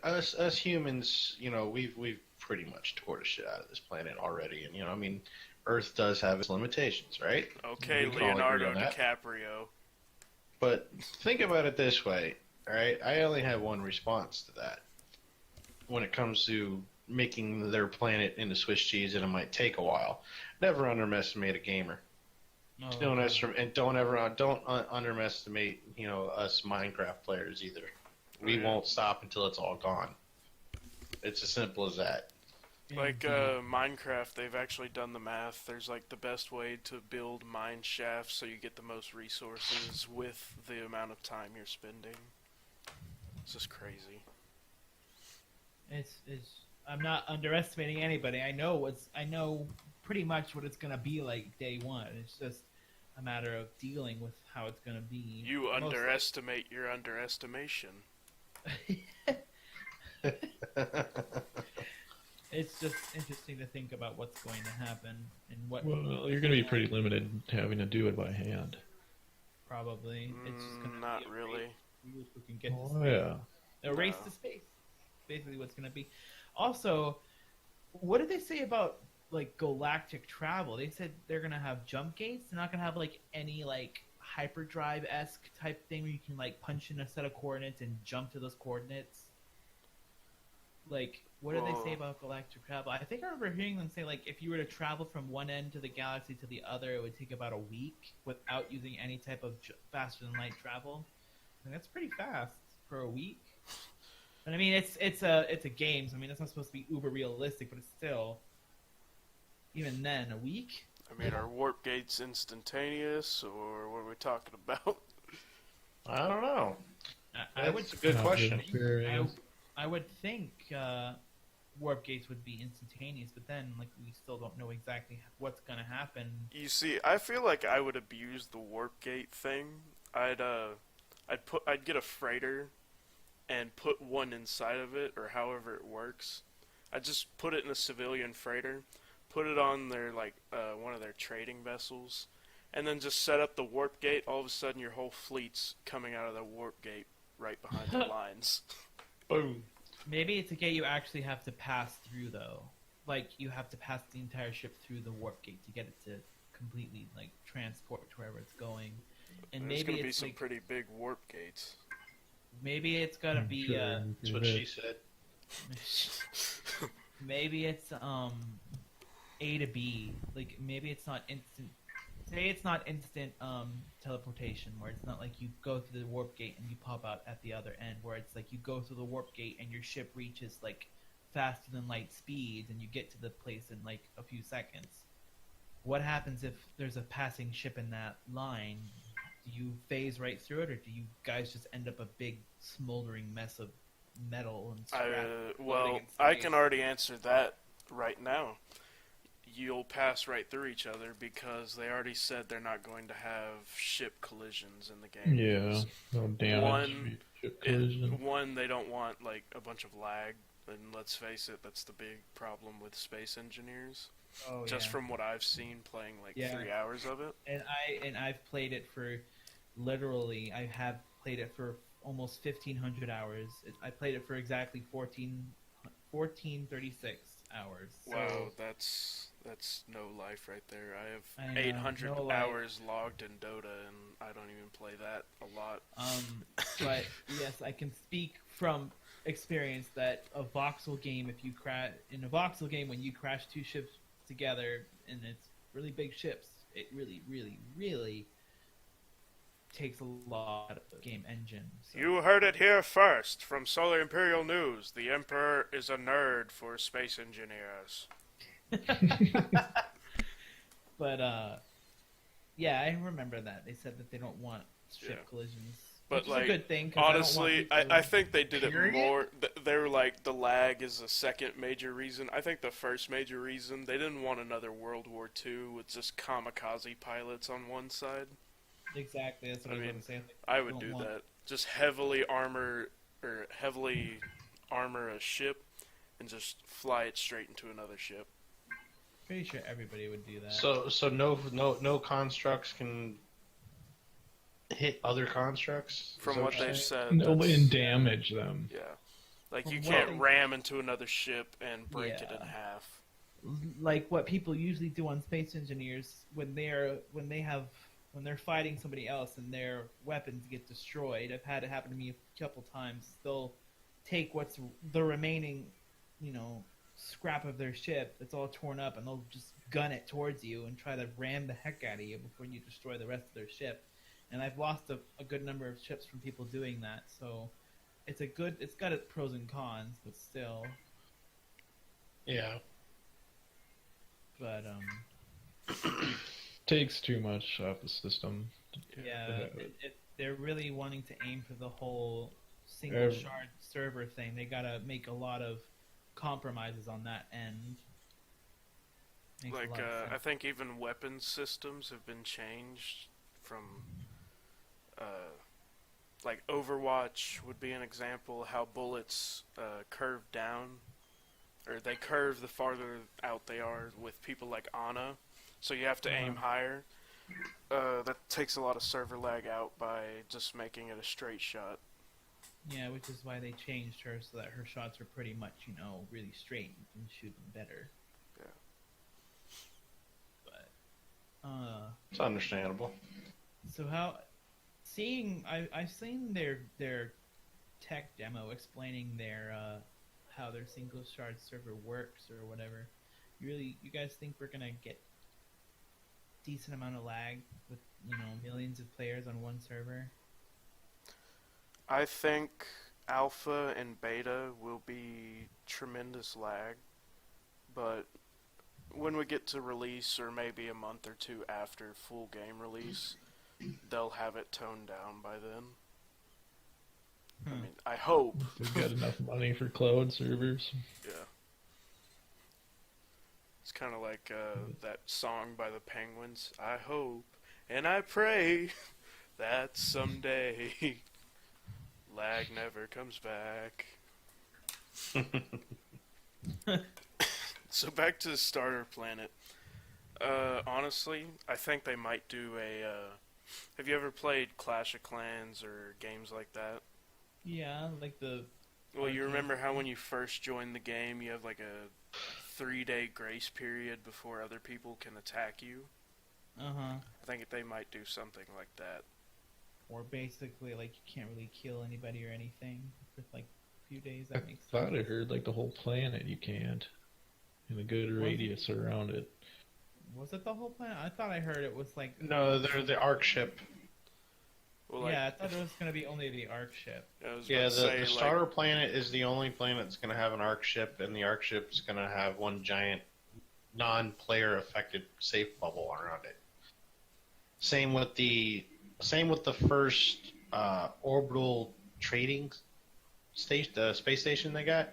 S4: Us humans, we've pretty much tore the shit out of this planet already, and I mean, Earth does have its limitations, right?
S2: Okay,
S4: We can all agree
S2: Leonardo
S4: on that.
S2: DiCaprio.
S4: But think about it this way, all right? I only have one response to that. When it comes to making their planet into Swiss cheese, and it might take a while. Never underestimate a gamer.
S1: Oh,
S4: Don't underestimate, us Minecraft players either. We won't stop until it's all gone. It's as simple as that.
S2: Like Minecraft, they've actually done the math. There's like the best way to build mine shafts so you get the most resources with the amount of time you're spending. It's just crazy.
S1: I'm not underestimating anybody. I know pretty much what it's gonna be like day one. It's just a matter of dealing with how it's gonna be.
S2: You underestimate your underestimation.
S1: It's just interesting to think about what's going to happen and what.
S3: Well, you're going to be pretty limited having to do it by hand.
S1: Probably. It's just gonna
S2: Not
S1: be a
S2: really.
S1: race. We can get to
S3: Oh,
S1: space.
S3: yeah.
S1: A race to space. Basically what's going to be. Also, what did they say about like galactic travel? They said they're going to have jump gates. They're not going to have like any like hyperdrive-esque type thing where you can like punch in a set of coordinates and jump to those coordinates. Like, what did they say about galactic travel? I think I remember hearing them say like if you were to travel from one end of the galaxy to the other, it would take about a week without using any type of faster than light travel. And that's pretty fast for a week. But I mean, it's a game. So I mean, that's not supposed to be uber realistic, but it's still. Even then, a week.
S2: I mean, are warp gates instantaneous, or what are we talking about?
S4: I don't know.
S1: That's
S4: a good question.
S1: I would think warp gates would be instantaneous, but then like we still don't know exactly what's gonna happen.
S2: You see, I feel like I would abuse the warp gate thing. I'd get a freighter and put one inside of it, or however it works. I'd just put it in a civilian freighter, put it on their one of their trading vessels, and then just set up the warp gate. All of a sudden, your whole fleet's coming out of the warp gate right behind the lines.
S4: Boom.
S1: Maybe it's a gate you actually have to pass through, though. Like, you have to pass the entire ship through the warp gate to get it to completely, like, transport to wherever it's going. And
S2: There's
S1: maybe
S2: gonna be
S1: it's
S2: some
S1: like,
S2: pretty big warp gates.
S1: maybe it's gotta be,
S4: That's what she said.
S1: maybe it's, A to B. Like, maybe it's not instant. Say it's not instant teleportation, where it's not like you go through the warp gate and you pop out at the other end, where it's like you go through the warp gate and your ship reaches like faster than light speeds and you get to the place in like a few seconds. What happens if there's a passing ship in that line? Do you phase right through it, or do you guys just end up a big smoldering mess of metal and scrap?
S2: Well, I can already answer that right now. You'll pass right through each other because they already said they're not going to have ship collisions in the game.
S3: Yeah, no damage.
S2: One, they don't want like a bunch of lag, and let's face it, that's the big problem with space engineers.
S1: Oh,
S2: Just from what I've seen playing 3 hours of it.
S1: And I've played it for literally, I have played it for almost 1,500 hours. I played it for exactly 1436 hours.
S2: Wow,
S1: So,
S2: that's no life right there. I have
S1: I know,
S2: 800
S1: no life.
S2: hours logged in Dota, and I don't even play that a lot.
S1: But yes, I can speak from experience that a voxel game, if you crash in a voxel game, when you crash two ships together and it's really big ships, it really, really, really takes a lot of the game engine. So.
S2: You heard it here first from Solar Imperial News. The Emperor is a nerd for space engineers.
S1: But yeah, I remember that they said that they don't want ship collisions,
S2: but
S1: which is a good thing.
S2: Honestly, I think they did it more. They were like, the lag is the second major reason. I think the first major reason, they didn't want another World War II with just kamikaze pilots on one side.
S1: Exactly, that's what I was going to say.
S2: I would do that. Just heavily armor a ship, and just fly it straight into another ship.
S1: Pretty sure everybody would do that.
S4: So no constructs can hit other constructs?
S2: From what they've said,
S3: No,
S2: that's-
S3: and damage them.
S2: yeah. Like,
S1: From
S2: you
S1: what
S2: can't
S1: they-
S2: ram into another ship and break it in
S1: Yeah.
S2: half.
S1: Like what people usually do on Space Engineers when they're fighting somebody else and their weapons get destroyed. I've had it happen to me a couple times. They'll take what's the remaining, scrap of their ship that's all torn up, and they'll just gun it towards you and try to ram the heck out of you before you destroy the rest of their ship. And I've lost a good number of ships from people doing that. So it's got its pros and cons, but still.
S4: Yeah.
S1: But
S3: Takes too much off the system.
S1: yeah, they're really wanting to aim for the whole single shard server thing. They gotta make a lot of compromises on that end. Makes a
S2: Like,
S1: lot of
S2: I
S1: sense.
S2: think even weapons systems have been changed from, like, Overwatch would be an example, how bullets curve down, or they curve the farther out they are with people like Ana, so you have to aim higher. That takes a lot of server lag out by just making it a straight shot.
S1: Yeah, which is why they changed her so that her shots are pretty much, really straight. You can shoot them better.
S2: Yeah.
S1: But
S4: It's understandable.
S1: so I've seen their tech demo explaining how their single shard server works or whatever. You guys think we're gonna get decent amount of lag with millions of players on one server?
S2: I think alpha and beta will be tremendous lag, but when we get to release, or maybe a month or two after full game release, they'll have it toned down by then. I mean, I hope.
S3: They've got enough money for cloud servers.
S2: Yeah. It's kind of like that song by the Penguins. I hope and I pray that someday lag never comes back. So back to the starter planet. Honestly, I think they might do a... have you ever played Clash of Clans or games like that?
S1: Yeah, like the...
S2: Well, you remember how when you first join the game, you have like a 3-day grace period before other people can attack you?
S1: Uh-huh.
S2: I think they might do something like that.
S1: Or basically, like, you can't really kill anybody or anything for, like, a few days. That makes
S3: I thought
S1: sense.
S3: I heard like the whole planet you can't. In a good radius around it.
S1: Was it the whole planet? I thought I heard it was, like...
S4: No, they're the Ark ship.
S2: Well, like,
S1: yeah, I thought it was going to be only the Ark ship.
S2: I was
S4: Yeah,
S2: about to say,
S4: the starter planet is the only planet that's going to have an Ark ship, and the Ark ship is going to have one giant non-player affected safe bubble around it. Same with the first orbital trading station, the space station they got.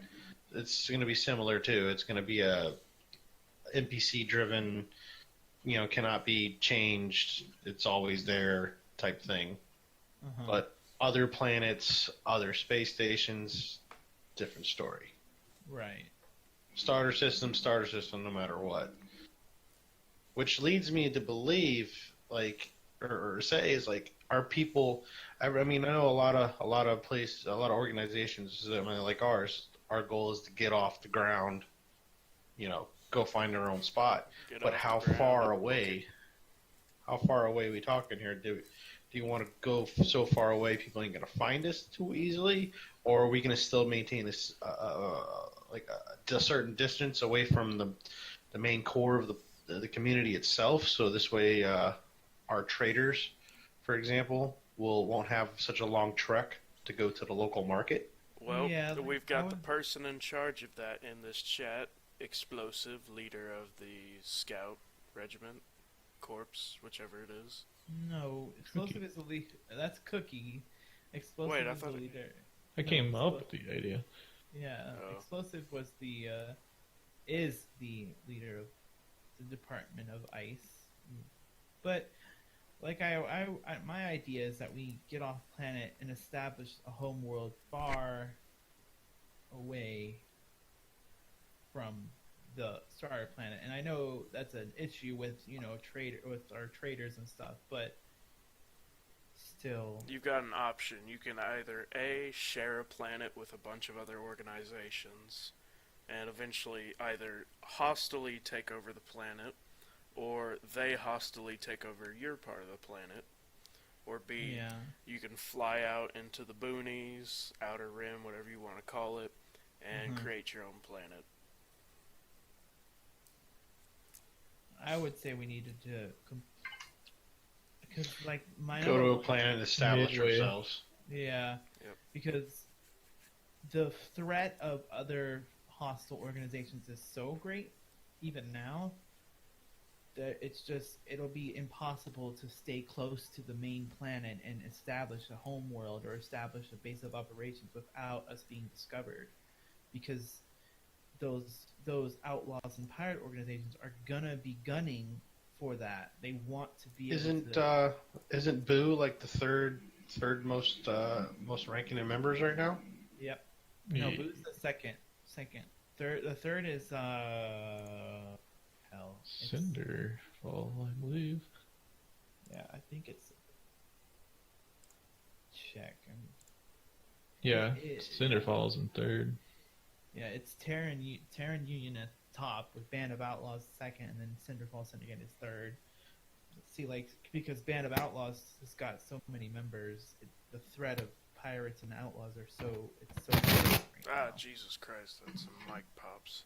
S4: It's going to be similar too. It's going to be a NPC driven, cannot be changed. It's always there type thing.
S1: Uh-huh.
S4: But other planets, other space stations, different story.
S1: Right.
S4: Starter system, no matter what. Which leads me to believe, or say, is are people? I mean, I know a lot of organizations, like ours. Our goal is to get off the ground, go find our own spot.
S2: get
S4: But
S2: off
S4: how
S2: the ground.
S4: far away? How far away are we talking here? Do you want to go so far away people ain't gonna find us too easily, or are we gonna still maintain this a certain distance away from the main core of the community itself? So this way, our traders, for example, won't have such a long trek to go to the local market.
S2: Well,
S1: Yeah,
S2: we've
S1: I
S2: got the
S1: would-
S2: person in charge of that in this chat, Xplosiv, leader of the Scout Regiment, Corps, whichever it is.
S1: No, Explosive is the leader. That's Cookie. Explosive
S2: Wait, I
S1: is the
S2: thought it-
S1: leader.
S3: I
S1: No,
S3: came up
S1: Explo-
S3: with the idea.
S1: Yeah,
S2: Oh.
S1: Explosive was is the leader of the Department of Ice. But like my idea is that we get off planet and establish a home world far away from the starter planet. And I know that's an issue with with our traders and stuff, but still,
S2: you've got an option. You can either A, share a planet with a bunch of other organizations, and eventually either hostily take over the planet, or they hostily take over your part of the planet, or B, you can fly out into the boonies, outer rim, whatever you want to call it, and create your own planet.
S1: I would say we needed to, because like
S4: go to a planet and establish ourselves.
S1: Yeah.
S2: Yep.
S1: Because the threat of other hostile organizations is so great, even now, that it'll be impossible to stay close to the main planet and establish a home world or establish a base of operations without us being discovered, because those outlaws and pirate organizations are gonna be gunning for that. They want to be.
S4: Isn't Boo like the third most ranking in members right now?
S1: Yep. No, Boo's the second. The third is
S3: Cinderfall, I believe.
S1: Yeah, I think it's. Check.
S3: Yeah, Cinderfall's in third.
S1: Yeah, it's Terran Union at top, with Band of Outlaws second, and then Cinderfall Syndicate is third. See, like, because Band of Outlaws has got so many members, the threat of pirates and outlaws are so big right now.
S2: Jesus Christ, that's some mic pops.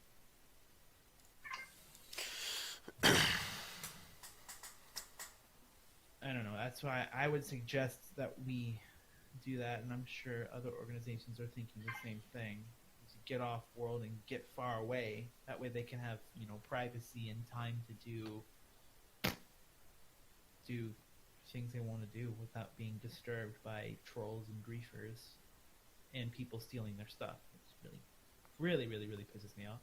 S1: I don't know. That's why I would suggest that we do that, and I'm sure other organizations are thinking the same thing. Get off world and get far away. That way they can have, privacy and time to do things they want to do without being disturbed by trolls and griefers and people stealing their stuff. It's really, really, really pisses me off.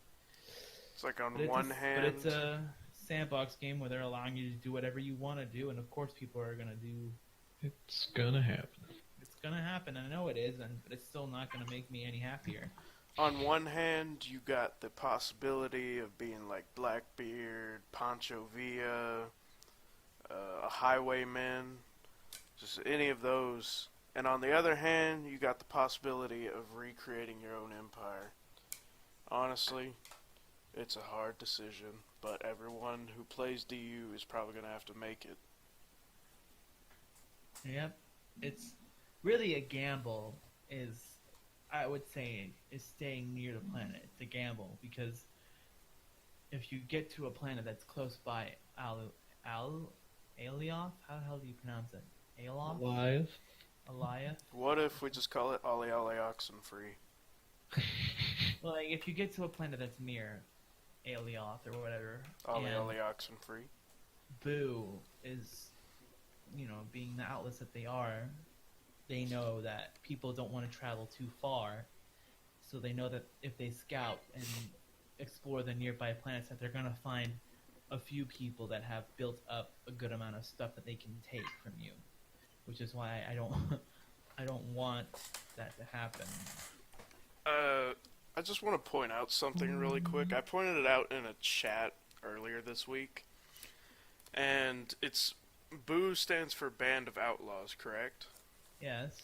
S2: It's like on one hand...
S1: But it's a sandbox game where they're allowing you to do whatever you want to do, and of course people are going to do...
S3: It's gonna happen.
S1: It's going to happen, I know it is, but it's still not going to make me any happier.
S2: On one hand, you got the possibility of being like Blackbeard, Pancho Villa, a Highwayman, just any of those. And on the other hand, you got the possibility of recreating your own empire. Honestly, it's a hard decision, but everyone who plays DU is probably going to have to make it.
S1: Yep. It's really a gamble, I would say, is staying near the planet. It's a gamble, because if you get to a planet that's close by Alioth, how the hell do you pronounce it? Alioth? Alioth?
S2: What if we just call it Ollie Oxen Free?
S1: Well, like, if you get to a planet that's near Alioth or whatever,
S2: Ollie Oxen Free.
S1: Boo is, being the outlets that they are, they know that people don't want to travel too far, so they know that if they scout and explore the nearby planets, that they're going to find a few people that have built up a good amount of stuff that they can take from you, which is why I don't want that to happen.
S2: I just want to point out something really quick. I pointed it out in a chat earlier this week, and it's BOO stands for Band of Outlaws, correct?
S1: Yes.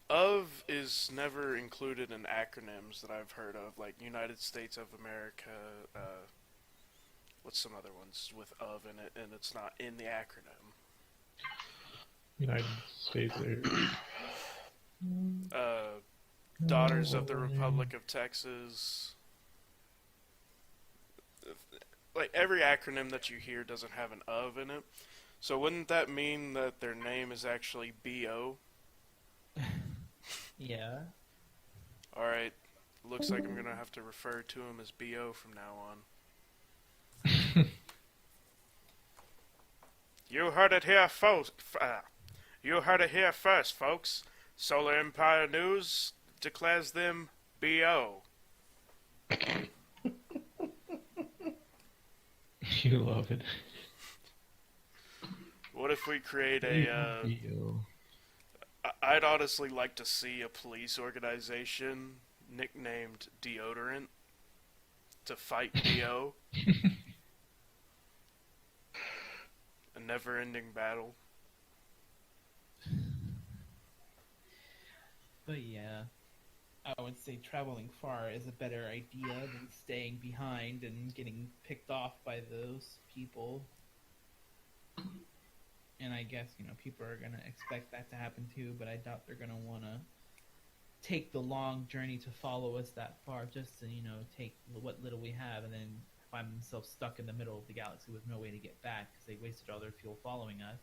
S2: OV is never included in acronyms that I've heard of, like United States of America, what's some other ones with OV in it, and it's not in the acronym.
S3: United States
S2: Daughters of the Republic of Texas. Like, every acronym that you hear doesn't have an OV in it. So wouldn't that mean that their name is actually BO?
S1: Yeah.
S2: Alright, looks like I'm going to have to refer to him as BO from now on. You heard it here first, folks. Solar Empire News declares them BO.
S3: You love it.
S2: What if we create a... I'd honestly like to see a police organization nicknamed Deodorant. to fight BO. A never-ending battle.
S1: But yeah, I would say traveling far is a better idea than staying behind and getting picked off by those people. And I guess, people are going to expect that to happen too, but I doubt they're going to want to take the long journey to follow us that far just to, take what little we have and then find themselves stuck in the middle of the galaxy with no way to get back because they wasted all their fuel following us.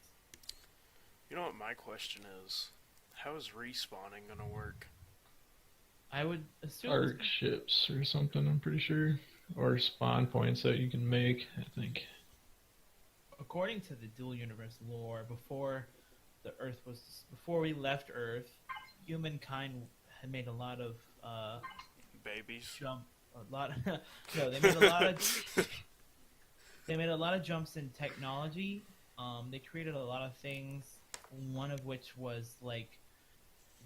S2: You know what my question is? How is respawning going to work?
S1: I would assume...
S3: Arc ships or something, I'm pretty sure. Or spawn points that you can make, I think.
S1: According to the dual universe lore, before we left Earth, humankind had made a lot of
S2: babies.
S1: They made a lot of jumps in technology. They created a lot of things. One of which was like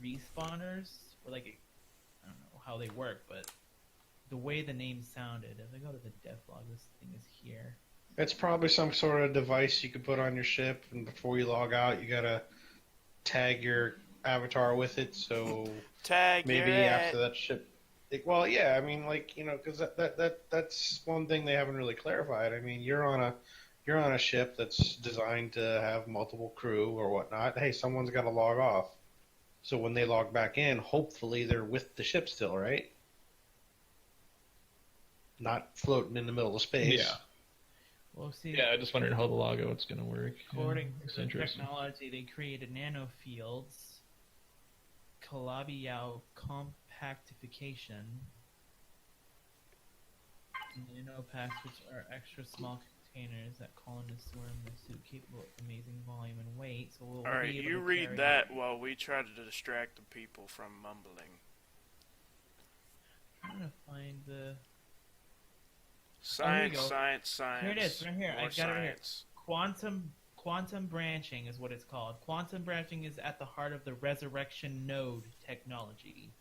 S1: respawners, or like I don't know how they work, but the way the name sounded. If I go to the dev log, this thing is here.
S4: It's probably some sort of device you could put on your ship, and before you log out, you gotta tag your avatar with it. So maybe after that ship. Well, yeah, I mean, because that's one thing they haven't really clarified. I mean, you're on a ship that's designed to have multiple crew or whatnot. Hey, someone's got to log off. So when they log back in, hopefully they're with the ship still, right? Not floating in the middle of space.
S3: Yeah.
S1: Well, see.
S3: Yeah, I just wondered how the logout's going to work.
S1: According to the technology, they created nanofields, Calabi-Yau compactification, nanopacks, which are extra small containers that colonists store in their suit, capable of amazing volume and weight. So we'll
S2: Alright,
S1: be able
S2: you
S1: to
S2: read
S1: carry
S2: that while we try to distract the people from mumbling.
S1: I'm gonna find the
S2: Science.
S1: Here it is, right here.
S2: More
S1: I got it right here.
S2: science.
S1: Quantum branching is what it's called. Quantum branching is at the heart of the resurrection node technology.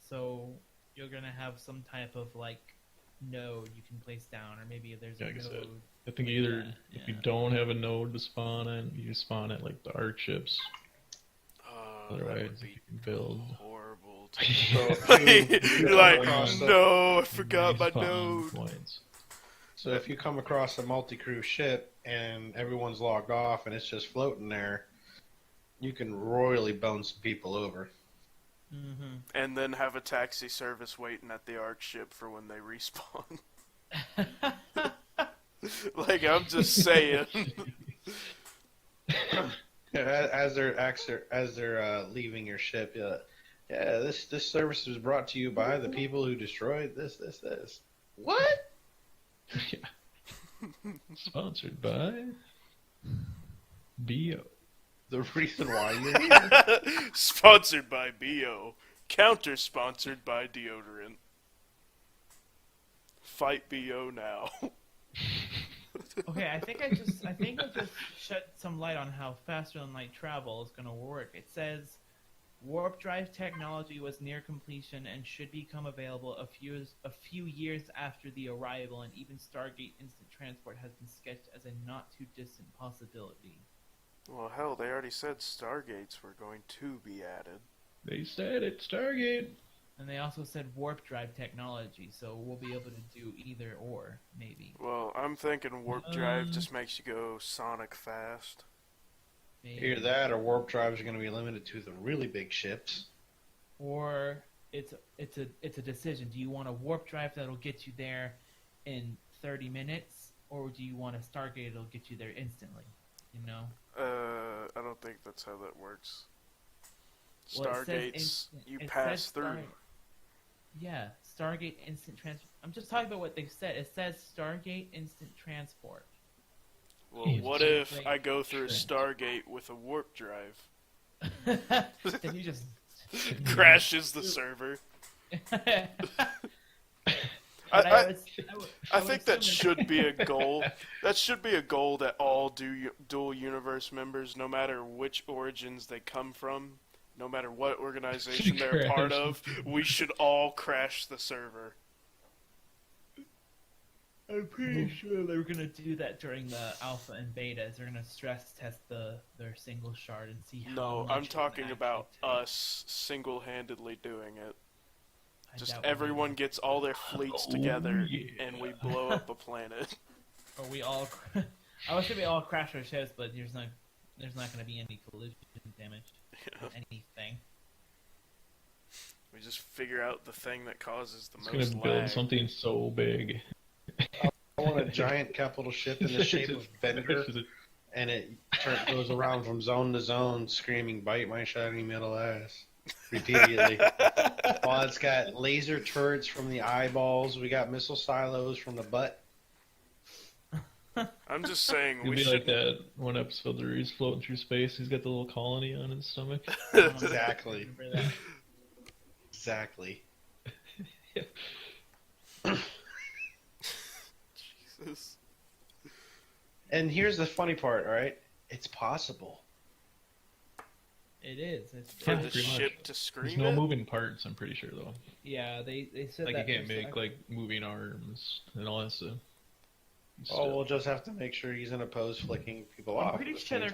S1: So you're gonna have some type of node you can place down, or maybe there's a node.
S3: I think if you don't have a node to spawn in, you spawn at the arc ships. Otherwise, you can build.
S2: Horrible.
S4: You're
S2: no, I forgot my node.
S3: Points.
S4: So if you come across a multi-crew ship and everyone's logged off and it's just floating there, you can royally bone some people over.
S1: Mm-hmm.
S2: And then have a taxi service waiting at the arc ship for when they respawn. I'm just saying.
S4: As they're leaving your ship, this service was brought to you by the people who destroyed this. What?
S3: Sponsored by BO.
S4: The reason why you're here.
S2: Sponsored by BO. Counter-sponsored by deodorant. Fight BO now.
S1: Okay, I think I just shed some light on how faster than light travel is going to work. It says warp drive technology was near completion and should become available a few years after the arrival, and even Stargate instant transport has been sketched as a not too distant possibility.
S2: Well, hell, they already said Stargates were going to be added.
S3: They said it, Stargate.
S1: And they also said warp drive technology, so we'll be able to do either or, maybe.
S2: Well, I'm thinking warp drive just makes you go sonic fast.
S1: Maybe.
S4: Either that or warp drives are going to be limited to the really big ships.
S1: Or it's a decision. Do you want a warp drive that'll get you there in 30 minutes, or do you want a Stargate that'll get you there instantly?
S2: I don't think that's how that works.
S1: Well,
S2: Stargates, you pass through.
S1: Yeah, Stargate instant transport. I'm just talking about what they've said. It says Stargate instant transport.
S2: Well, what if I go through a Stargate with a warp drive?
S1: Then you just
S2: crashes the server. I think that should be a goal. That should be a goal that all dual universe members, no matter which origins they come from, no matter what organization they're a part of, we should all crash the server.
S1: I'm pretty sure they're gonna do that during the alpha and betas. They're gonna stress test their single shard and see how
S2: No,
S1: much
S2: I'm talking about
S1: take.
S2: us single-handedly doing it.
S1: I
S2: Just
S1: doubt
S2: everyone gets all their fleets together, and we blow up a planet.
S1: Or we all. I wish we all crash our ships, but there's not gonna be any collision damage.
S2: Yeah.
S1: Anything.
S2: We just figure out the thing that causes the
S3: It's
S2: most
S3: gonna build
S2: lag.
S3: something so big.
S4: I want a giant capital ship in the shape of Bender, and it goes around from zone to zone, screaming, "Bite my shiny middle ass," repeatedly. While it's got laser turrets from the eyeballs, we got missile silos from the butt.
S2: I'm just saying
S3: It'd
S2: we
S3: be
S2: should.
S3: like that one episode where he's floating through space. He's got the little colony on his stomach.
S4: Exactly.
S1: Remember that?
S4: Exactly.
S2: Jesus.
S4: And here's the funny part, all right? It's possible.
S1: It is. It's
S2: For
S3: Yeah,
S2: the
S3: pretty much.
S2: ship to scream
S3: There's no
S2: it?
S3: moving parts, I'm pretty sure, though.
S1: Yeah, they said
S3: Like,
S1: that.
S3: you can't
S1: there's
S3: make, like, moving arms and all that stuff.
S4: Oh, we'll just have to make sure he's in a pose flicking people off.
S1: I'm pretty
S4: at the
S1: sure
S4: same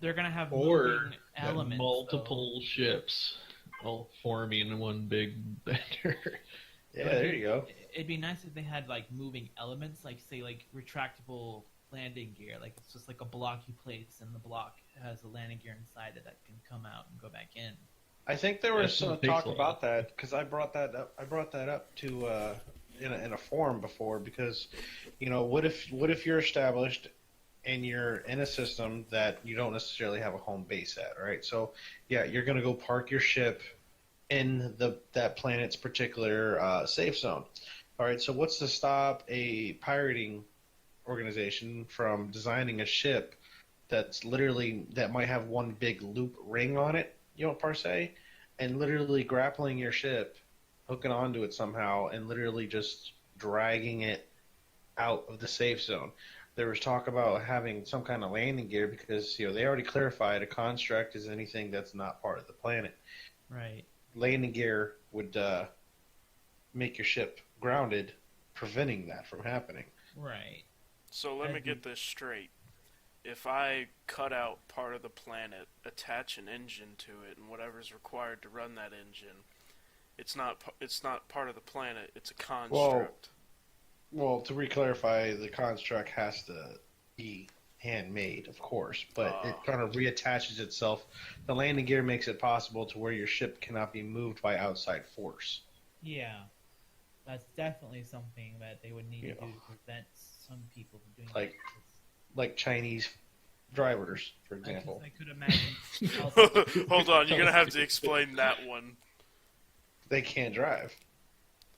S1: they're gonna have
S3: Or
S1: moving elements.
S3: multiple ships all forming in one big bender.
S4: Yeah, there you go.
S1: It'd be nice if they had like moving elements, like say like retractable landing gear. Like it's just like a block you place, and the block has a landing gear inside it that can come out and go back in.
S4: I think there was
S3: That's
S4: some
S3: what it
S4: talk
S3: takes
S4: about that because I brought that up to in a forum before because what if you're established and you're in a system that you don't necessarily have a home base at, right? So yeah, you're gonna go park your ship in that planet's particular safe zone. All right, so what's to stop a pirating organization from designing a ship that might have one big loop ring on it, per se, and literally grappling your ship, hooking onto it somehow, and literally just dragging it out of the safe zone. There was talk about having some kind of landing gear because they already clarified a construct is anything that's not part of the planet.
S1: Right.
S4: Landing gear would make your ship grounded, preventing that from happening.
S1: Right.
S2: So let me get this straight. If I cut out part of the planet, attach an engine to it, and whatever's required to run that engine, it's not part of the planet. It's a construct.
S4: Well, to re-clarify, the construct has to be handmade, of course, but it kind of reattaches itself. The landing gear makes it possible to where your ship cannot be moved by outside force.
S1: Yeah. That's definitely something that they would need to do to prevent some people from doing
S4: Like Chinese drivers, for example.
S1: I could imagine.
S2: Hold on, you're gonna have to explain that one.
S4: They can't drive.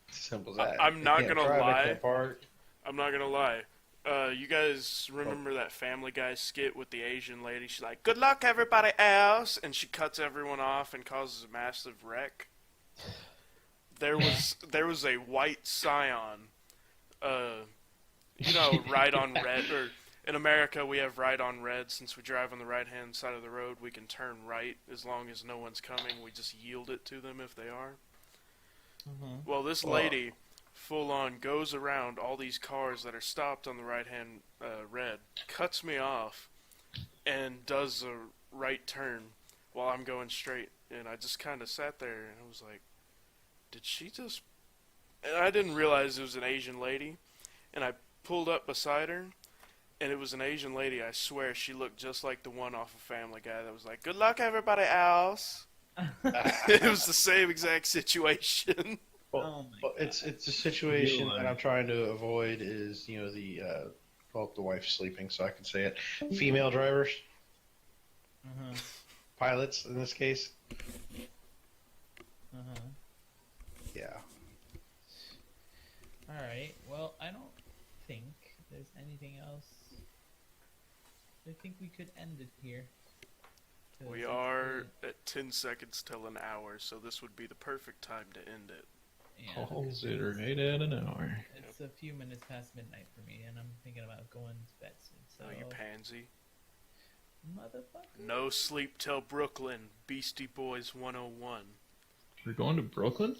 S4: It's as simple as that.
S2: I'm not gonna lie.
S4: They can't park.
S2: I'm not gonna lie. You guys remember that Family Guy skit with the Asian lady? She's like, "Good luck, everybody else," and she cuts everyone off and causes a massive wreck. There was a white Scion. Ride on red, or in America we have ride on red. Since we drive on the right-hand side of the road, we can turn right as long as no one's coming. We just yield it to them if they are.
S1: Mm-hmm.
S2: Well, this lady, full on, goes around all these cars that are stopped on the right-hand red, cuts me off, and does a right turn while I'm going straight. And I just kind of sat there and I was like, did she just... And I didn't realize it was an Asian lady. And I pulled up beside her, and it was an Asian lady. I swear she looked just like the one off of Family Guy that was like, "Good luck, everybody else." It was the same exact situation.
S4: Well, it's a situation that I'm trying to avoid is, the wife's sleeping, so I can say it. Female drivers.
S1: Uh-huh.
S4: Pilots, in this case.
S1: Uh-huh.
S4: Yeah.
S1: Alright, well, I don't think there's anything else. I think we could end it here.
S2: We are at 10 seconds till an hour, so this would be the perfect time to end it.
S1: Yeah,
S3: Calls it right at an hour.
S1: it's a few minutes past midnight for me, and I'm thinking about going to bed soon. So,
S2: Oh, you pansy.
S1: motherfucker.
S2: No sleep till Brooklyn. Beastie Boys 101.
S3: We're going to Brooklyn?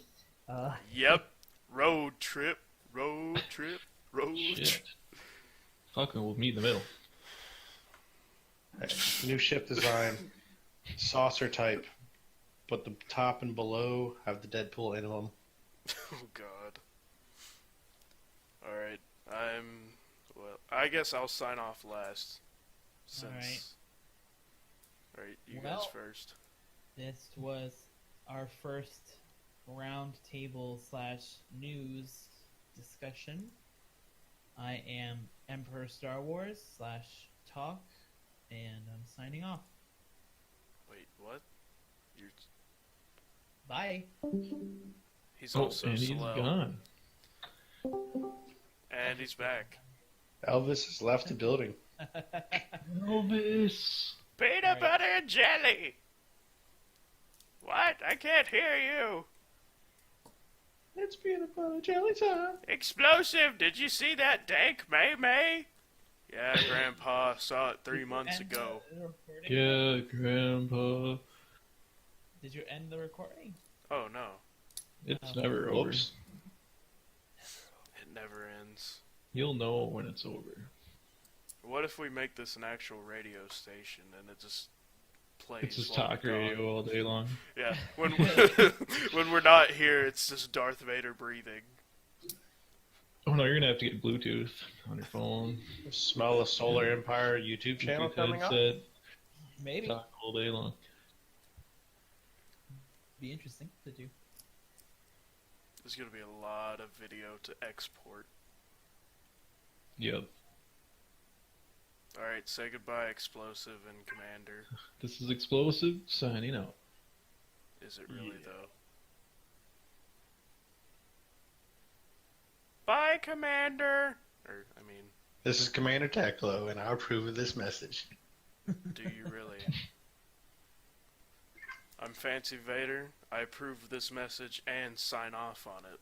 S2: Yep. Road trip. Road trip. Roach.
S3: Shit. Fucking, we'll meet in the middle.
S4: New ship design, saucer type, but the top and below have the Deadpool in them.
S2: Oh God. All right, well. I guess I'll sign off last. Since. All right, you guys first.
S1: This was our first round table / news discussion. I am MrStarWars / talk, and I'm signing off.
S2: Wait, what? You're...
S1: Bye.
S2: He's also
S3: and he's
S2: slow.
S3: gone.
S2: And he's back.
S4: Elvis has left the building.
S3: Elvis!
S2: Peanut butter and jelly! What? I can't hear you!
S4: It's peanut butter jelly time.
S2: Xplosiv, did you see that dank May? Yeah, Grandpa saw it 3 months ago.
S3: Yeah, Grandpa.
S1: Did you end the recording?
S2: Oh, no.
S3: It's never over.
S4: Oops.
S2: It never ends.
S3: You'll know when it's over.
S2: What if we make this an actual radio station and it just plays?
S3: It's just
S2: while
S3: talk
S2: we're gone?
S3: radio all day long.
S2: Yeah, when when we're not here, it's just Darth Vader breathing.
S3: Oh no, you're gonna have to get Bluetooth on your phone.
S4: Smell a Solar Empire YouTube channel
S3: Bluetooth
S4: coming up?
S3: headset,
S1: Maybe.
S3: talk all day long.
S1: Be interesting to do.
S2: There's gonna be a lot of video to export.
S3: Yep.
S2: Alright, say goodbye, Xplosiv and Commander.
S3: This is Xplosiv signing out.
S2: Is it really, though? Bye, Commander!
S4: This is Commander Teklow, and I approve of this message.
S2: Do you really? I'm Fancy Vader. I approve of this message and sign off on it.